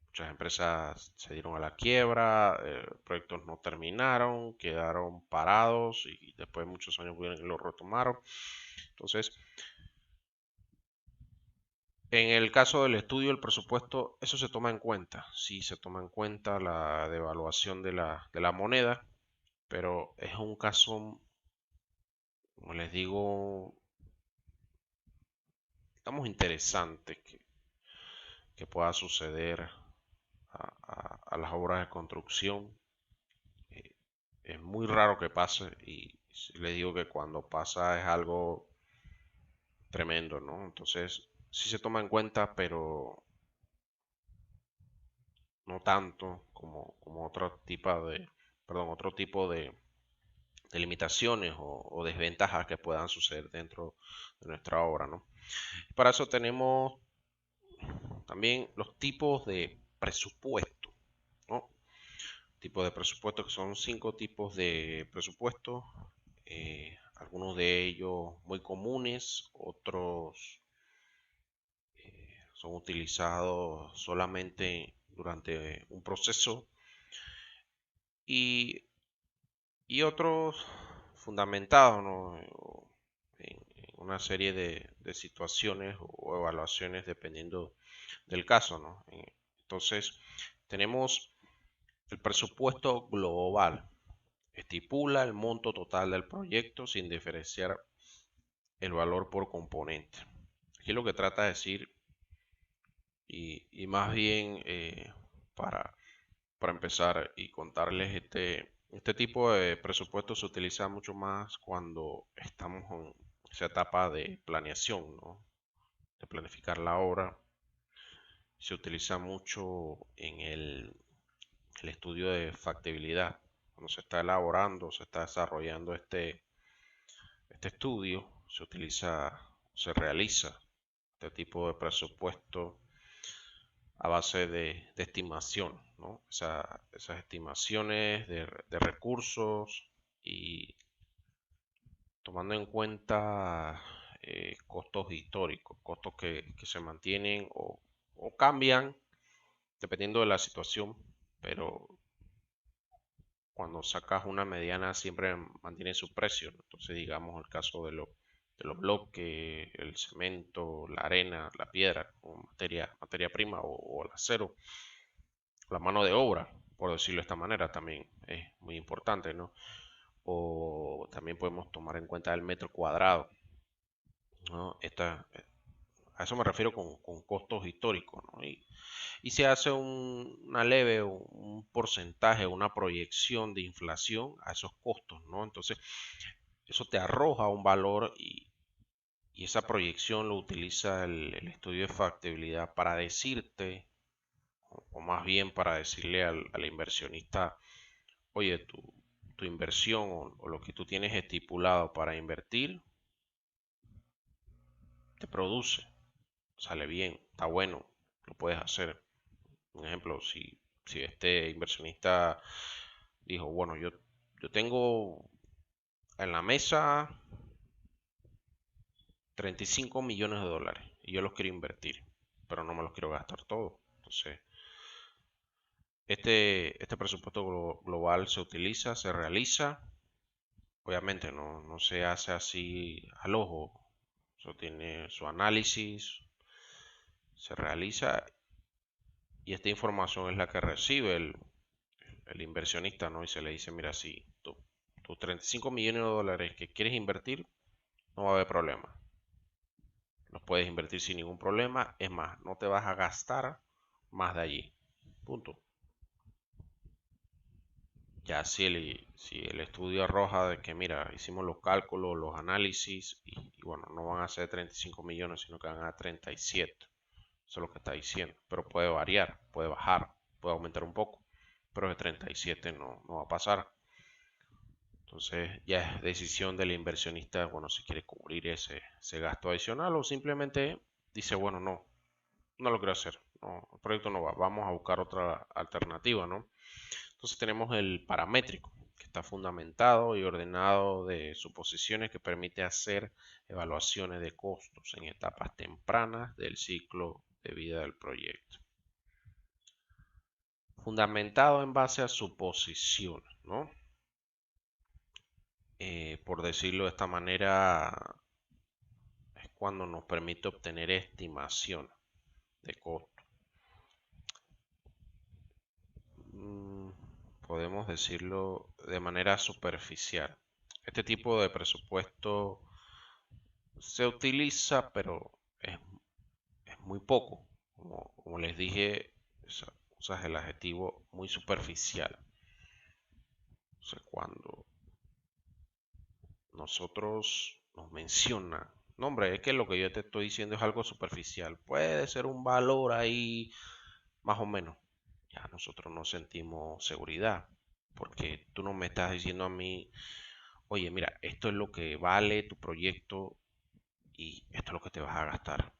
muchas empresas se dieron a la quiebra, proyectos no terminaron, quedaron parados y después de muchos años lo retomaron. Entonces, En el caso del estudio del presupuesto, eso se toma en cuenta. Sí, se toma en cuenta la devaluación de la moneda, pero es un caso, como les digo, estamos interesante que pueda suceder a las obras de construcción. Eh, es muy raro que pase y sí les digo que cuando pasa es algo tremendo, ¿no? Entonces, sí se toma en cuenta, pero no tanto como otro tipo de limitaciones o desventajas que puedan suceder dentro de nuestra obra, ¿no? Para eso tenemos también los tipos de presupuesto, ¿no? Tipos de presupuesto que son 5 tipos de presupuesto, algunos de ellos muy comunes, otros son utilizados solamente durante un proceso y, y otros fundamentados, ¿no? En una serie de situaciones o evaluaciones dependiendo del caso, ¿no? Entonces, tenemos el presupuesto global. Estipula el monto total del proyecto sin diferenciar el valor por componente. Aquí lo que trata de decir, y más bien para, para empezar y contarles este tipo de presupuesto se utiliza mucho más cuando estamos en esa etapa de planeación, ¿no? De planificar la obra. Se utiliza mucho en el estudio de factibilidad. Cuando se está elaborando, se está desarrollando este estudio, se realiza este tipo de presupuesto a base de estimación, ¿no? Esas estimaciones de recursos y tomando en cuenta costos históricos, costos que se mantienen o cambian dependiendo de la situación, pero cuando sacas una mediana siempre mantiene su precio, ¿no? Entonces, digamos el caso de los bloques, el cemento, la arena, la piedra, como materia prima o el acero, la mano de obra, por decirlo de esta manera, también es muy importante, ¿no? O también podemos tomar en cuenta el metro cuadrado, ¿no? A eso me refiero con costos históricos, ¿no? Y se hace una leve, un porcentaje, una proyección de inflación a esos costos, ¿no? Entonces, eso te arroja un valor y esa proyección lo utiliza el estudio de factibilidad para decirte, o más bien para decirle al inversionista, oye, tu inversión o lo que tú tienes estipulado para invertir, te produce, sale bien, está bueno, lo puedes hacer. Un ejemplo, si este inversionista dijo, bueno, yo tengo en la mesa 35 millones de dólares y yo los quiero invertir, pero no me los quiero gastar todos. Entonces, este presupuesto global se utiliza, se realiza. Obviamente no se hace así al ojo. Eso tiene su análisis, se realiza y esta información es la que recibe el inversionista, ¿no? Y se le dice, mira, si tus 35 millones de dólares que quieres invertir, no va a haber problema. Los puedes invertir sin ningún problema. Es más, no te vas a gastar más de allí. Punto. Ya si el estudio arroja de que, mira, hicimos los cálculos, los análisis y bueno, no van a ser 35 millones, sino que van a 37. Eso es lo que está diciendo. Pero puede variar, puede bajar, puede aumentar un poco. Pero de 37 no va a pasar. Entonces ya es decisión del inversionista, bueno, si quiere cubrir ese gasto adicional o simplemente dice, bueno, no lo quiero hacer. No, el proyecto no va. Vamos a buscar otra alternativa, ¿no? Entonces tenemos el paramétrico, que está fundamentado y ordenado de suposiciones que permite hacer evaluaciones de costos en etapas tempranas del ciclo de vida del proyecto. Fundamentado en base a suposiciones, ¿no? Por decirlo de esta manera, es cuando nos permite obtener estimación. de costo. Mm, Podemos decirlo de manera superficial. Este tipo de presupuesto se utiliza, pero es muy poco. Como les dije, usas el adjetivo muy superficial. O sea, cuando nosotros nos mencionan, no hombre, es que lo que yo te estoy diciendo es algo superficial. Puede ser un valor ahí, más o menos. Ya nosotros no sentimos seguridad. Porque tú no me estás diciendo a mí, oye, mira, esto es lo que vale tu proyecto y esto es lo que te vas a gastar.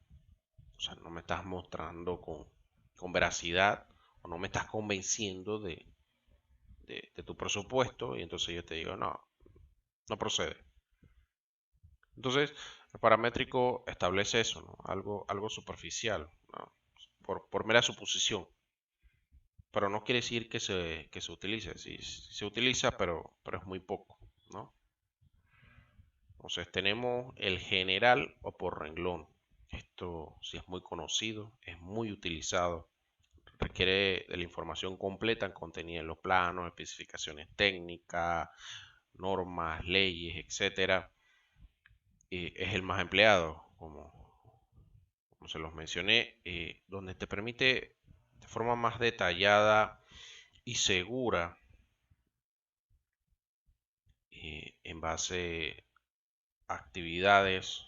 O sea, no me estás mostrando con veracidad o no me estás convenciendo de tu presupuesto y entonces yo te digo, no, no procede. Entonces, el paramétrico establece eso, ¿no? Algo superficial, ¿no? Por mera suposición. Pero no quiere decir que se utilice. Sí, se utiliza, pero es muy poco, ¿no? Entonces tenemos el general o por renglón. Esto sí es muy conocido, es muy utilizado. Requiere de la información completa contenida en los planos, especificaciones técnicas, normas, leyes, etcétera. Y es el más empleado, como se los mencioné, donde te permite de forma más detallada y segura, en base a actividades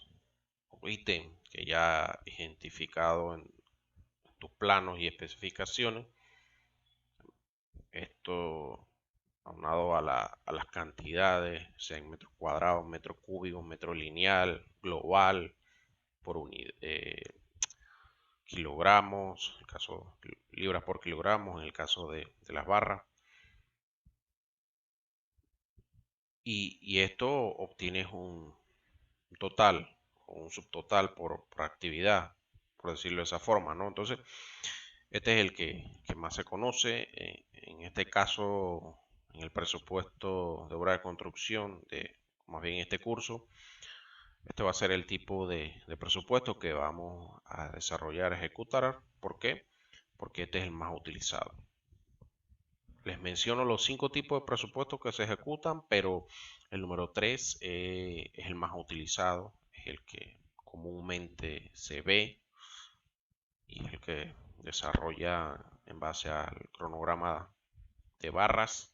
o ítem que ya identificado en tus planos y especificaciones. Esto aunado a las cantidades, sea en metros cuadrados, metros cúbicos, metro lineal, global, por unidad, kilogramos, en el caso libras por kilogramos, en el caso de las barras. Y esto obtienes un total o un subtotal por actividad, por decirlo de esa forma, ¿no? Entonces, este es el que más se conoce. En este caso, en el presupuesto de obra de construcción, más bien este curso, este va a ser el tipo de presupuesto que vamos a desarrollar, ejecutar. ¿Por qué? Porque este es el más utilizado. Les menciono los 5 tipos de presupuestos que se ejecutan, pero el número 3 es el más utilizado, es el que comúnmente se ve y es el que desarrolla en base al cronograma de barras,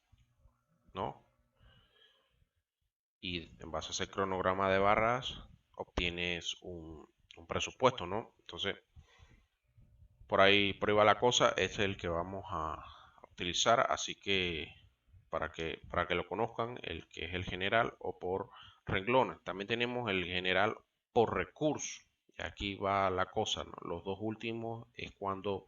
¿no? Y en base a ese cronograma de barras obtienes un presupuesto, ¿no? Entonces, por ahí va la cosa, este es el que vamos a utilizar, así que para que lo conozcan, el que es el general o por renglones. También tenemos el general por recurso. Y aquí va la cosa, ¿no? Los dos últimos es cuando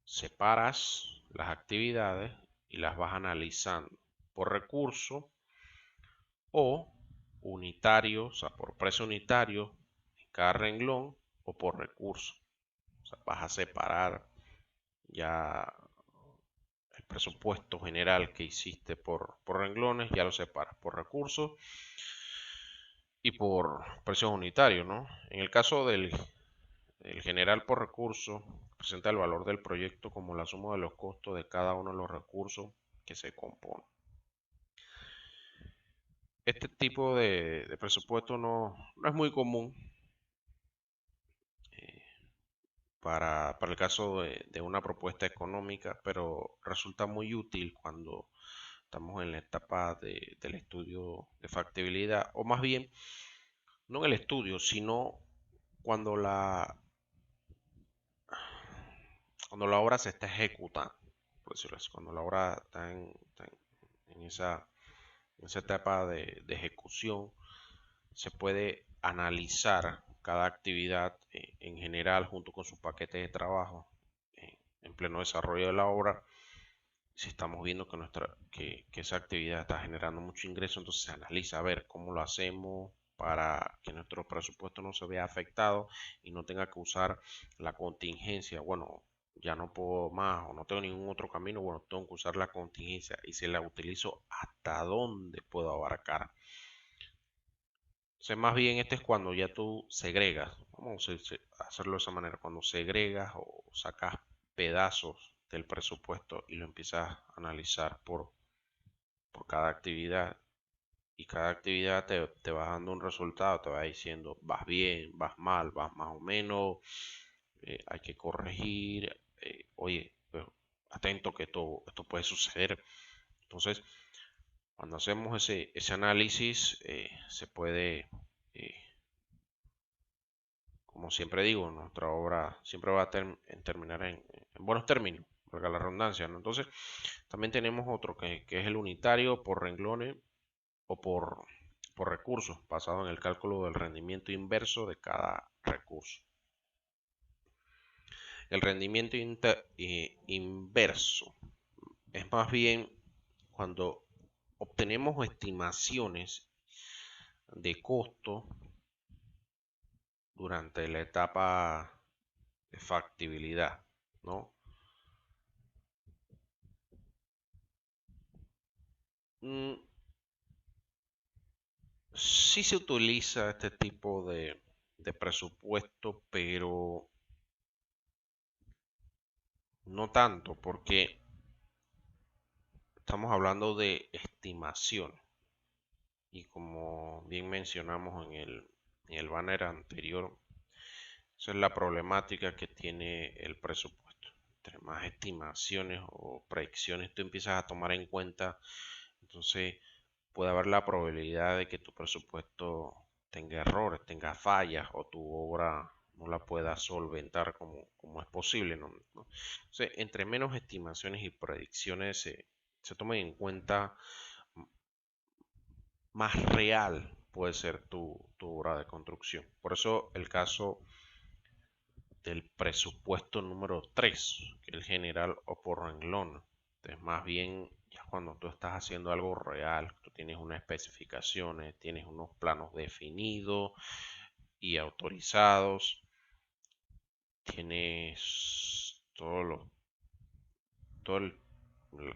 separas las actividades y las vas analizando por recurso o unitario, o sea, por precio unitario en cada renglón o por recurso. O sea, vas a separar ya el presupuesto general que hiciste por renglones, ya lo separas por recursos y por precios unitarios, ¿no? En el caso del general por recurso, presenta el valor del proyecto como la suma de los costos de cada uno de los recursos que se compone. Este tipo de presupuesto no es muy común eh, para el caso de una propuesta económica, pero resulta muy útil cuando estamos en la etapa del estudio de factibilidad, o más bien, no en el estudio, sino cuando cuando la obra se está ejecutando, por decirlo así, cuando la obra está en esa etapa de ejecución, se puede analizar cada actividad en general junto con su paquete de trabajo en pleno desarrollo de la obra. Si estamos viendo que esa actividad está generando mucho ingreso, entonces se analiza a ver cómo lo hacemos para que nuestro presupuesto no se vea afectado y no tenga que usar la contingencia. Bueno, ya no puedo más o no tengo ningún otro camino, bueno, tengo que usar la contingencia y si la utilizo, ¿hasta dónde puedo abarcar Entonces, más bien este es cuando ya tú segregas, vamos a hacerlo de esa manera, cuando segregas o sacas pedazos del presupuesto y lo empiezas a analizar por cada actividad. Y cada actividad te va dando un resultado, te va diciendo, vas bien, vas mal, vas más o menos, hay que corregir, oye, pero atento que esto puede suceder. Entonces, cuando hacemos ese análisis, se puede, eh, como siempre digo, nuestra obra siempre va a terminar en buenos términos, valga la redundancia, ¿no? Entonces, también tenemos otro que es el unitario por renglones o por recursos, basado en el cálculo del rendimiento inverso de cada recurso. El rendimiento inverso es más bien cuando obtenemos estimaciones de costo durante la etapa de factibilidad, ¿no? Mm, sí se utiliza este tipo de presupuesto, pero no tanto, porque estamos hablando de estimación. Y como bien mencionamos en el banner anterior, esa es la problemática que tiene el presupuesto. Entre más estimaciones o predicciones tú empiezas a tomar en cuenta, entonces puede haber la probabilidad de que tu presupuesto tenga errores, tenga fallas o tu obra no la pueda solventar como es posible, ¿no? Entonces, entre menos estimaciones y predicciones se tomen en cuenta, más real puede ser tu obra de construcción. Por eso el caso del presupuesto número 3, que es el general o por renglón. Entonces, más bien, ya cuando tú estás haciendo algo real, tú tienes unas especificaciones, tienes unos planos definidos y autorizados, tienes todo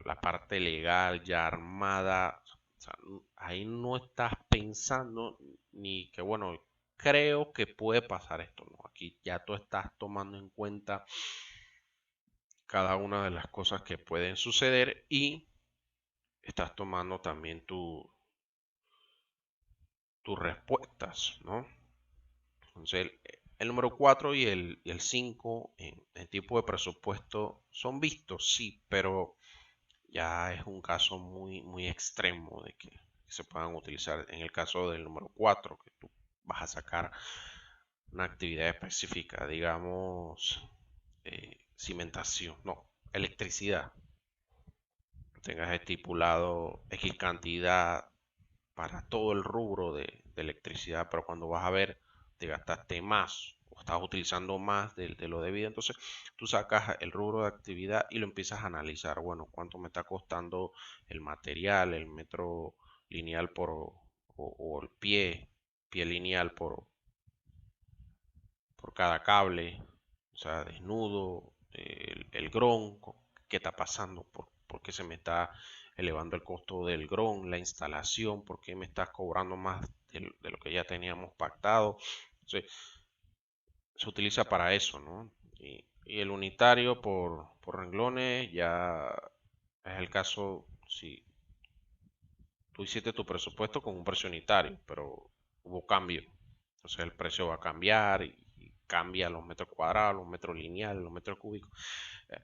la parte legal ya armada. O sea, ahí no estás pensando ni que, bueno, creo que puede pasar esto, ¿no? Aquí ya tú estás tomando en cuenta cada una de las cosas que pueden suceder y estás tomando también tus respuestas, ¿no? Entonces, el número 4 y el 5 en tipo de presupuesto son vistos, sí, pero ya es un caso muy, muy extremo de que se puedan utilizar. En el caso del número 4 que tú vas a sacar una actividad específica, digamos, cimentación, no, electricidad. Tengas estipulado X cantidad para todo el rubro de electricidad, pero cuando vas a ver, te gastaste más o estás utilizando más de lo debido. Entonces, tú sacas el rubro de actividad y lo empiezas a analizar. Bueno, cuánto me está costando el material, el metro lineal o el pie lineal por cada cable, o sea, desnudo, el gron, qué está pasando, por qué se me está elevando el costo del gron, la instalación, por qué me estás cobrando más de lo que ya teníamos pactado. Entonces, se utiliza para eso, ¿no? Y el unitario por renglones ya es el caso si tú hiciste tu presupuesto con un precio unitario, pero hubo cambio. Entonces el precio va a cambiar y cambia los metros cuadrados, los metros lineales, los metros cúbicos. Eh,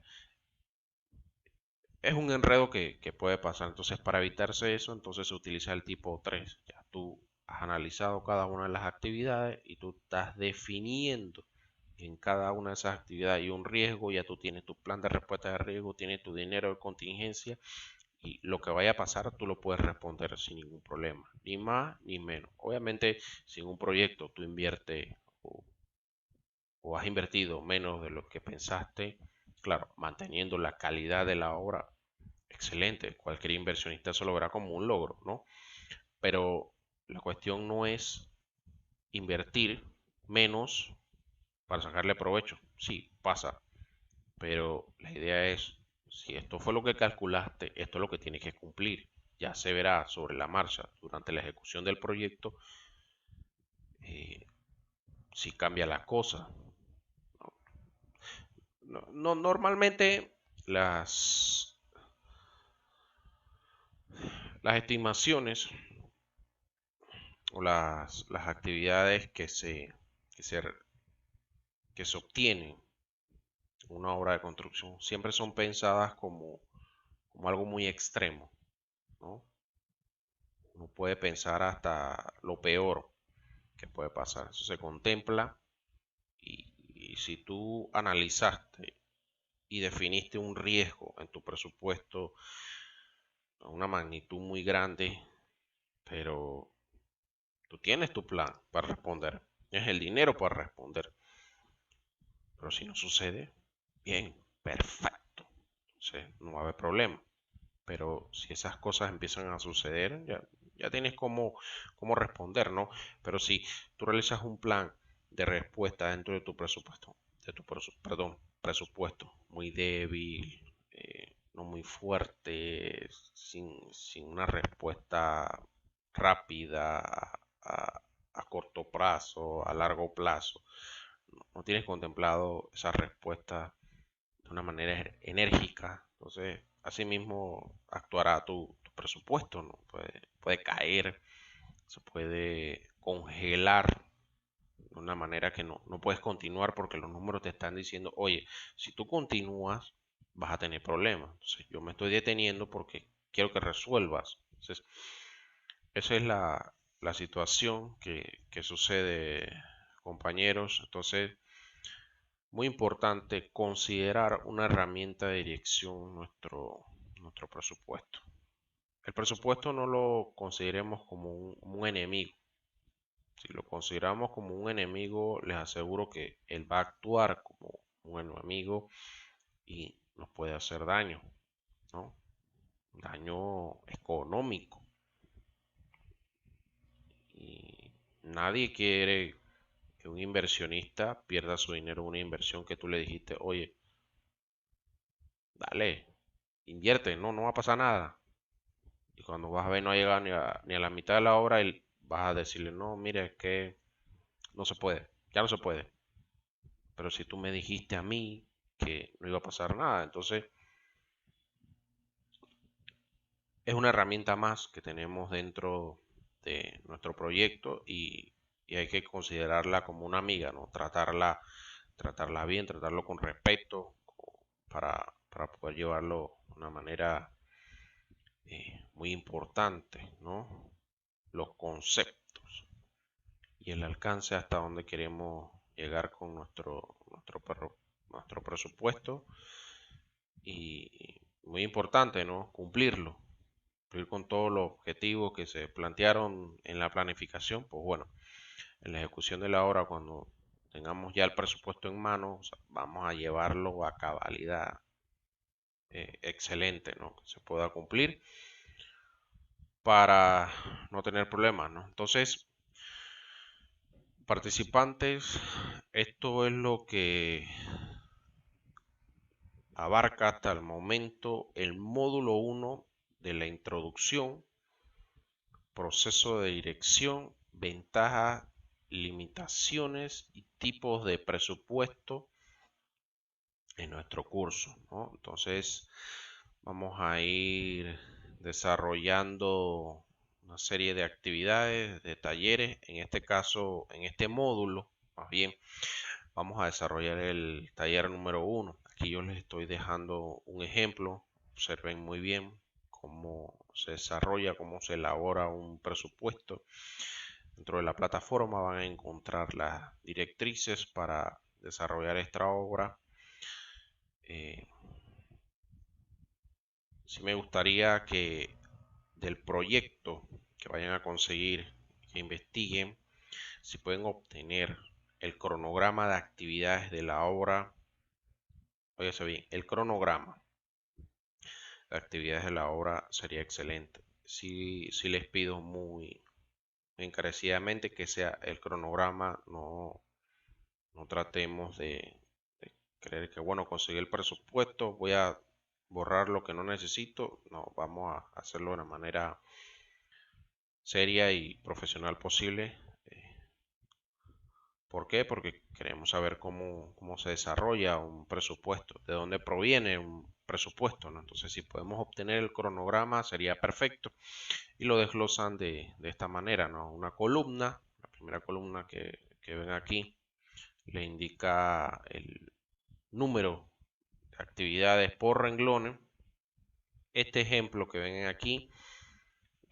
Es un enredo que puede pasar. Entonces, para evitarse eso, entonces se utiliza el tipo 3. Ya tú has analizado cada una de las actividades y tú estás definiendo en cada una de esas actividades hay un riesgo, ya tú tienes tu plan de respuesta de riesgo, tienes tu dinero de contingencia y lo que vaya a pasar tú lo puedes responder sin ningún problema, ni más ni menos. Obviamente, si en un proyecto tú inviertes o has invertido menos de lo que pensaste, claro, manteniendo la calidad de la obra, excelente, cualquier inversionista se lo verá como un logro, ¿no? Pero la cuestión no es invertir menos para sacarle provecho. Sí, pasa, pero la idea es, si esto fue lo que calculaste, esto es lo que tienes que cumplir. Ya se verá sobre la marcha durante la ejecución del proyecto si cambia la cosa. No, normalmente las estimaciones o las actividades que se, que se obtienen en una obra de construcción siempre son pensadas como algo muy extremo, ¿no? Uno puede pensar hasta lo peor que puede pasar. Eso se contempla y si tú analizaste y definiste un riesgo en tu presupuesto a una magnitud muy grande, pero tú tienes tu plan para responder, tienes el dinero para responder, pero si no sucede, bien, perfecto, entonces no va a haber problema. Pero si esas cosas empiezan a suceder, ya tienes cómo responder, ¿no? Pero si tú realizas un plan de respuesta dentro de tu presupuesto, perdón, presupuesto muy débil, no muy fuerte, sin una respuesta rápida a corto plazo, a largo plazo, no tienes contemplado esa respuesta de una manera enérgica, entonces así mismo actuará tu presupuesto, ¿no? Puede caer, se puede congelar de una manera que no puedes continuar porque los números te están diciendo, oye, si tú continúas vas a tener problemas. Entonces yo me estoy deteniendo porque quiero que resuelvas. Entonces, esa es la situación que sucede, compañeros. Entonces, muy importante considerar una herramienta de dirección nuestro presupuesto. El presupuesto no lo consideremos como un enemigo. Si lo consideramos como un enemigo, les aseguro que él va a actuar como un enemigo y nos puede hacer daño, ¿no? Daño económico. Y nadie quiere que un inversionista pierda su dinero en una inversión que tú le dijiste, oye, dale, invierte, no va a pasar nada. Y cuando vas a ver no ha llegado ni a la mitad de la obra y vas a decirle, no, mire, es que no se puede, ya no se puede. Pero si tú me dijiste a mí que no iba a pasar nada, entonces es una herramienta más que tenemos dentro de nuestro proyecto y hay que considerarla como una amiga, ¿no? Tratarla bien, tratarlo con respeto para poder llevarlo de una manera muy importante, ¿no? Los conceptos y el alcance hasta donde queremos llegar con nuestro presupuesto y muy importante, ¿no? Cumplir con todos los objetivos que se plantearon en la planificación, pues bueno, en la ejecución de la obra, cuando tengamos ya el presupuesto en mano, o sea, vamos a llevarlo a cabalidad excelente, ¿no? Que se pueda cumplir para no tener problemas, ¿no? Entonces, participantes, esto es lo que abarca hasta el momento el módulo 1 de la introducción, proceso de dirección, ventajas, limitaciones y tipos de presupuesto en nuestro curso, ¿no? Entonces vamos a ir desarrollando una serie de actividades, de talleres, en este caso, en este módulo, más bien, vamos a desarrollar el taller número 1. Aquí yo les estoy dejando un ejemplo. Observen muy bien cómo se desarrolla, cómo se elabora un presupuesto. Dentro de la plataforma van a encontrar las directrices para desarrollar esta obra. Eh, sí me gustaría que del proyecto que vayan a conseguir, que investiguen si pueden obtener el cronograma de actividades de la obra. Óyese bien, el cronograma de actividades de la obra sería excelente. Sí les pido muy encarecidamente que sea el cronograma, no tratemos de creer que, bueno, conseguí el presupuesto, voy a borrar lo que no necesito. No, vamos a hacerlo de una manera seria y profesional posible. ¿Por qué? Porque queremos saber cómo se desarrolla un presupuesto, de dónde proviene un presupuesto, ¿no? Entonces, si podemos obtener el cronograma, sería perfecto. Y lo desglosan de esta manera, ¿no? Una columna, la primera columna que ven aquí, le indica el número de actividades por renglones. Este ejemplo que ven aquí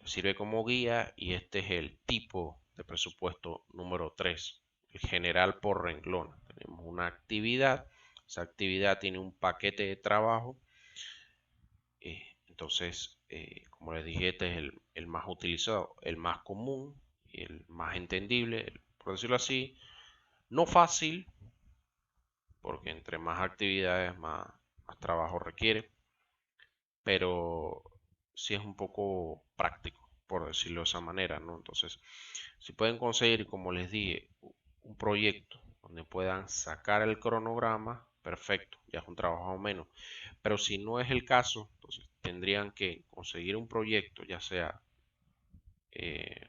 sirve como guía y este es el tipo de presupuesto número 3, el general por renglón. Tenemos una actividad, esa actividad tiene un paquete de trabajo, entonces, como les dije, este es el más utilizado, el más común y el más entendible, por decirlo así, no fácil, porque entre más actividades, más trabajo requiere, pero sí es un poco práctico, por decirlo de esa manera, ¿no? Entonces, si pueden conseguir, como les dije, un proyecto donde puedan sacar el cronograma, perfecto, ya es un trabajo menos. Pero si no es el caso, entonces tendrían que conseguir un proyecto, ya sea eh,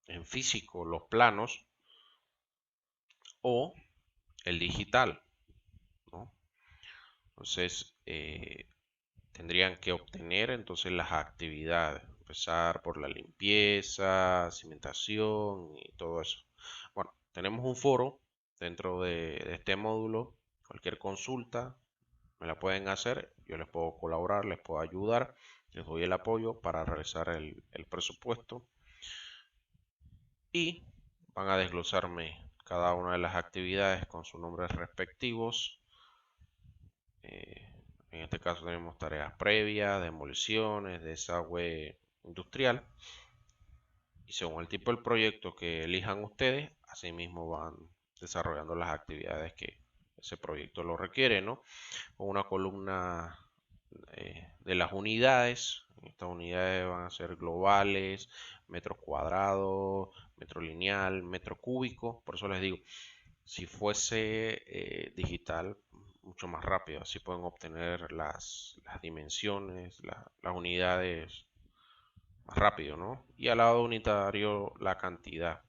en físico, los planos, o el digital, ¿no? Entonces, tendrían que obtener entonces las actividades, empezar por la limpieza, cimentación y todo eso. Bueno, tenemos un foro dentro de este módulo, cualquier consulta me la pueden hacer, yo les puedo colaborar, les puedo ayudar, les doy el apoyo para realizar el presupuesto y van a desglosarme cada una de las actividades con sus nombres respectivos. En este caso tenemos tareas previas, demoliciones, desagüe industrial. Y según el tipo del proyecto que elijan ustedes, así mismo van desarrollando las actividades que ese proyecto lo requiere, ¿no? Con una columna de las unidades. Estas unidades van a ser globales, metros cuadrados, metro lineal, metro cúbico. Por eso les digo, si fuese digital, mucho más rápido. Así pueden obtener las dimensiones, las unidades más rápido, ¿no? Y al lado unitario la cantidad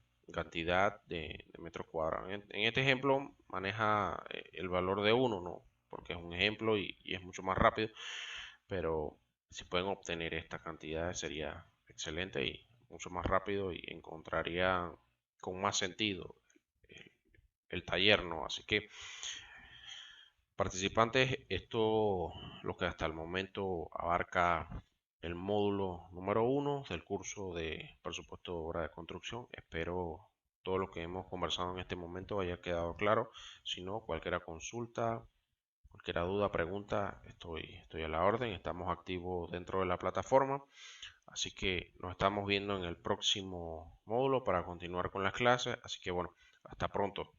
de metros cuadrados. En este ejemplo maneja el valor de 1, ¿no? Porque es un ejemplo y es mucho más rápido, pero si pueden obtener esta cantidad sería excelente y mucho más rápido y encontraría con más sentido el, el taller, ¿no? Así que participantes, esto lo que hasta el momento abarca el módulo número 1 del curso de presupuesto de obra de construcción. Espero todo lo que hemos conversado en este momento haya quedado claro. Si no, cualquier consulta, cualquier duda, pregunta, estoy a la orden. Estamos activos dentro de la plataforma. Así que nos estamos viendo en el próximo módulo para continuar con las clases. Así que bueno, hasta pronto.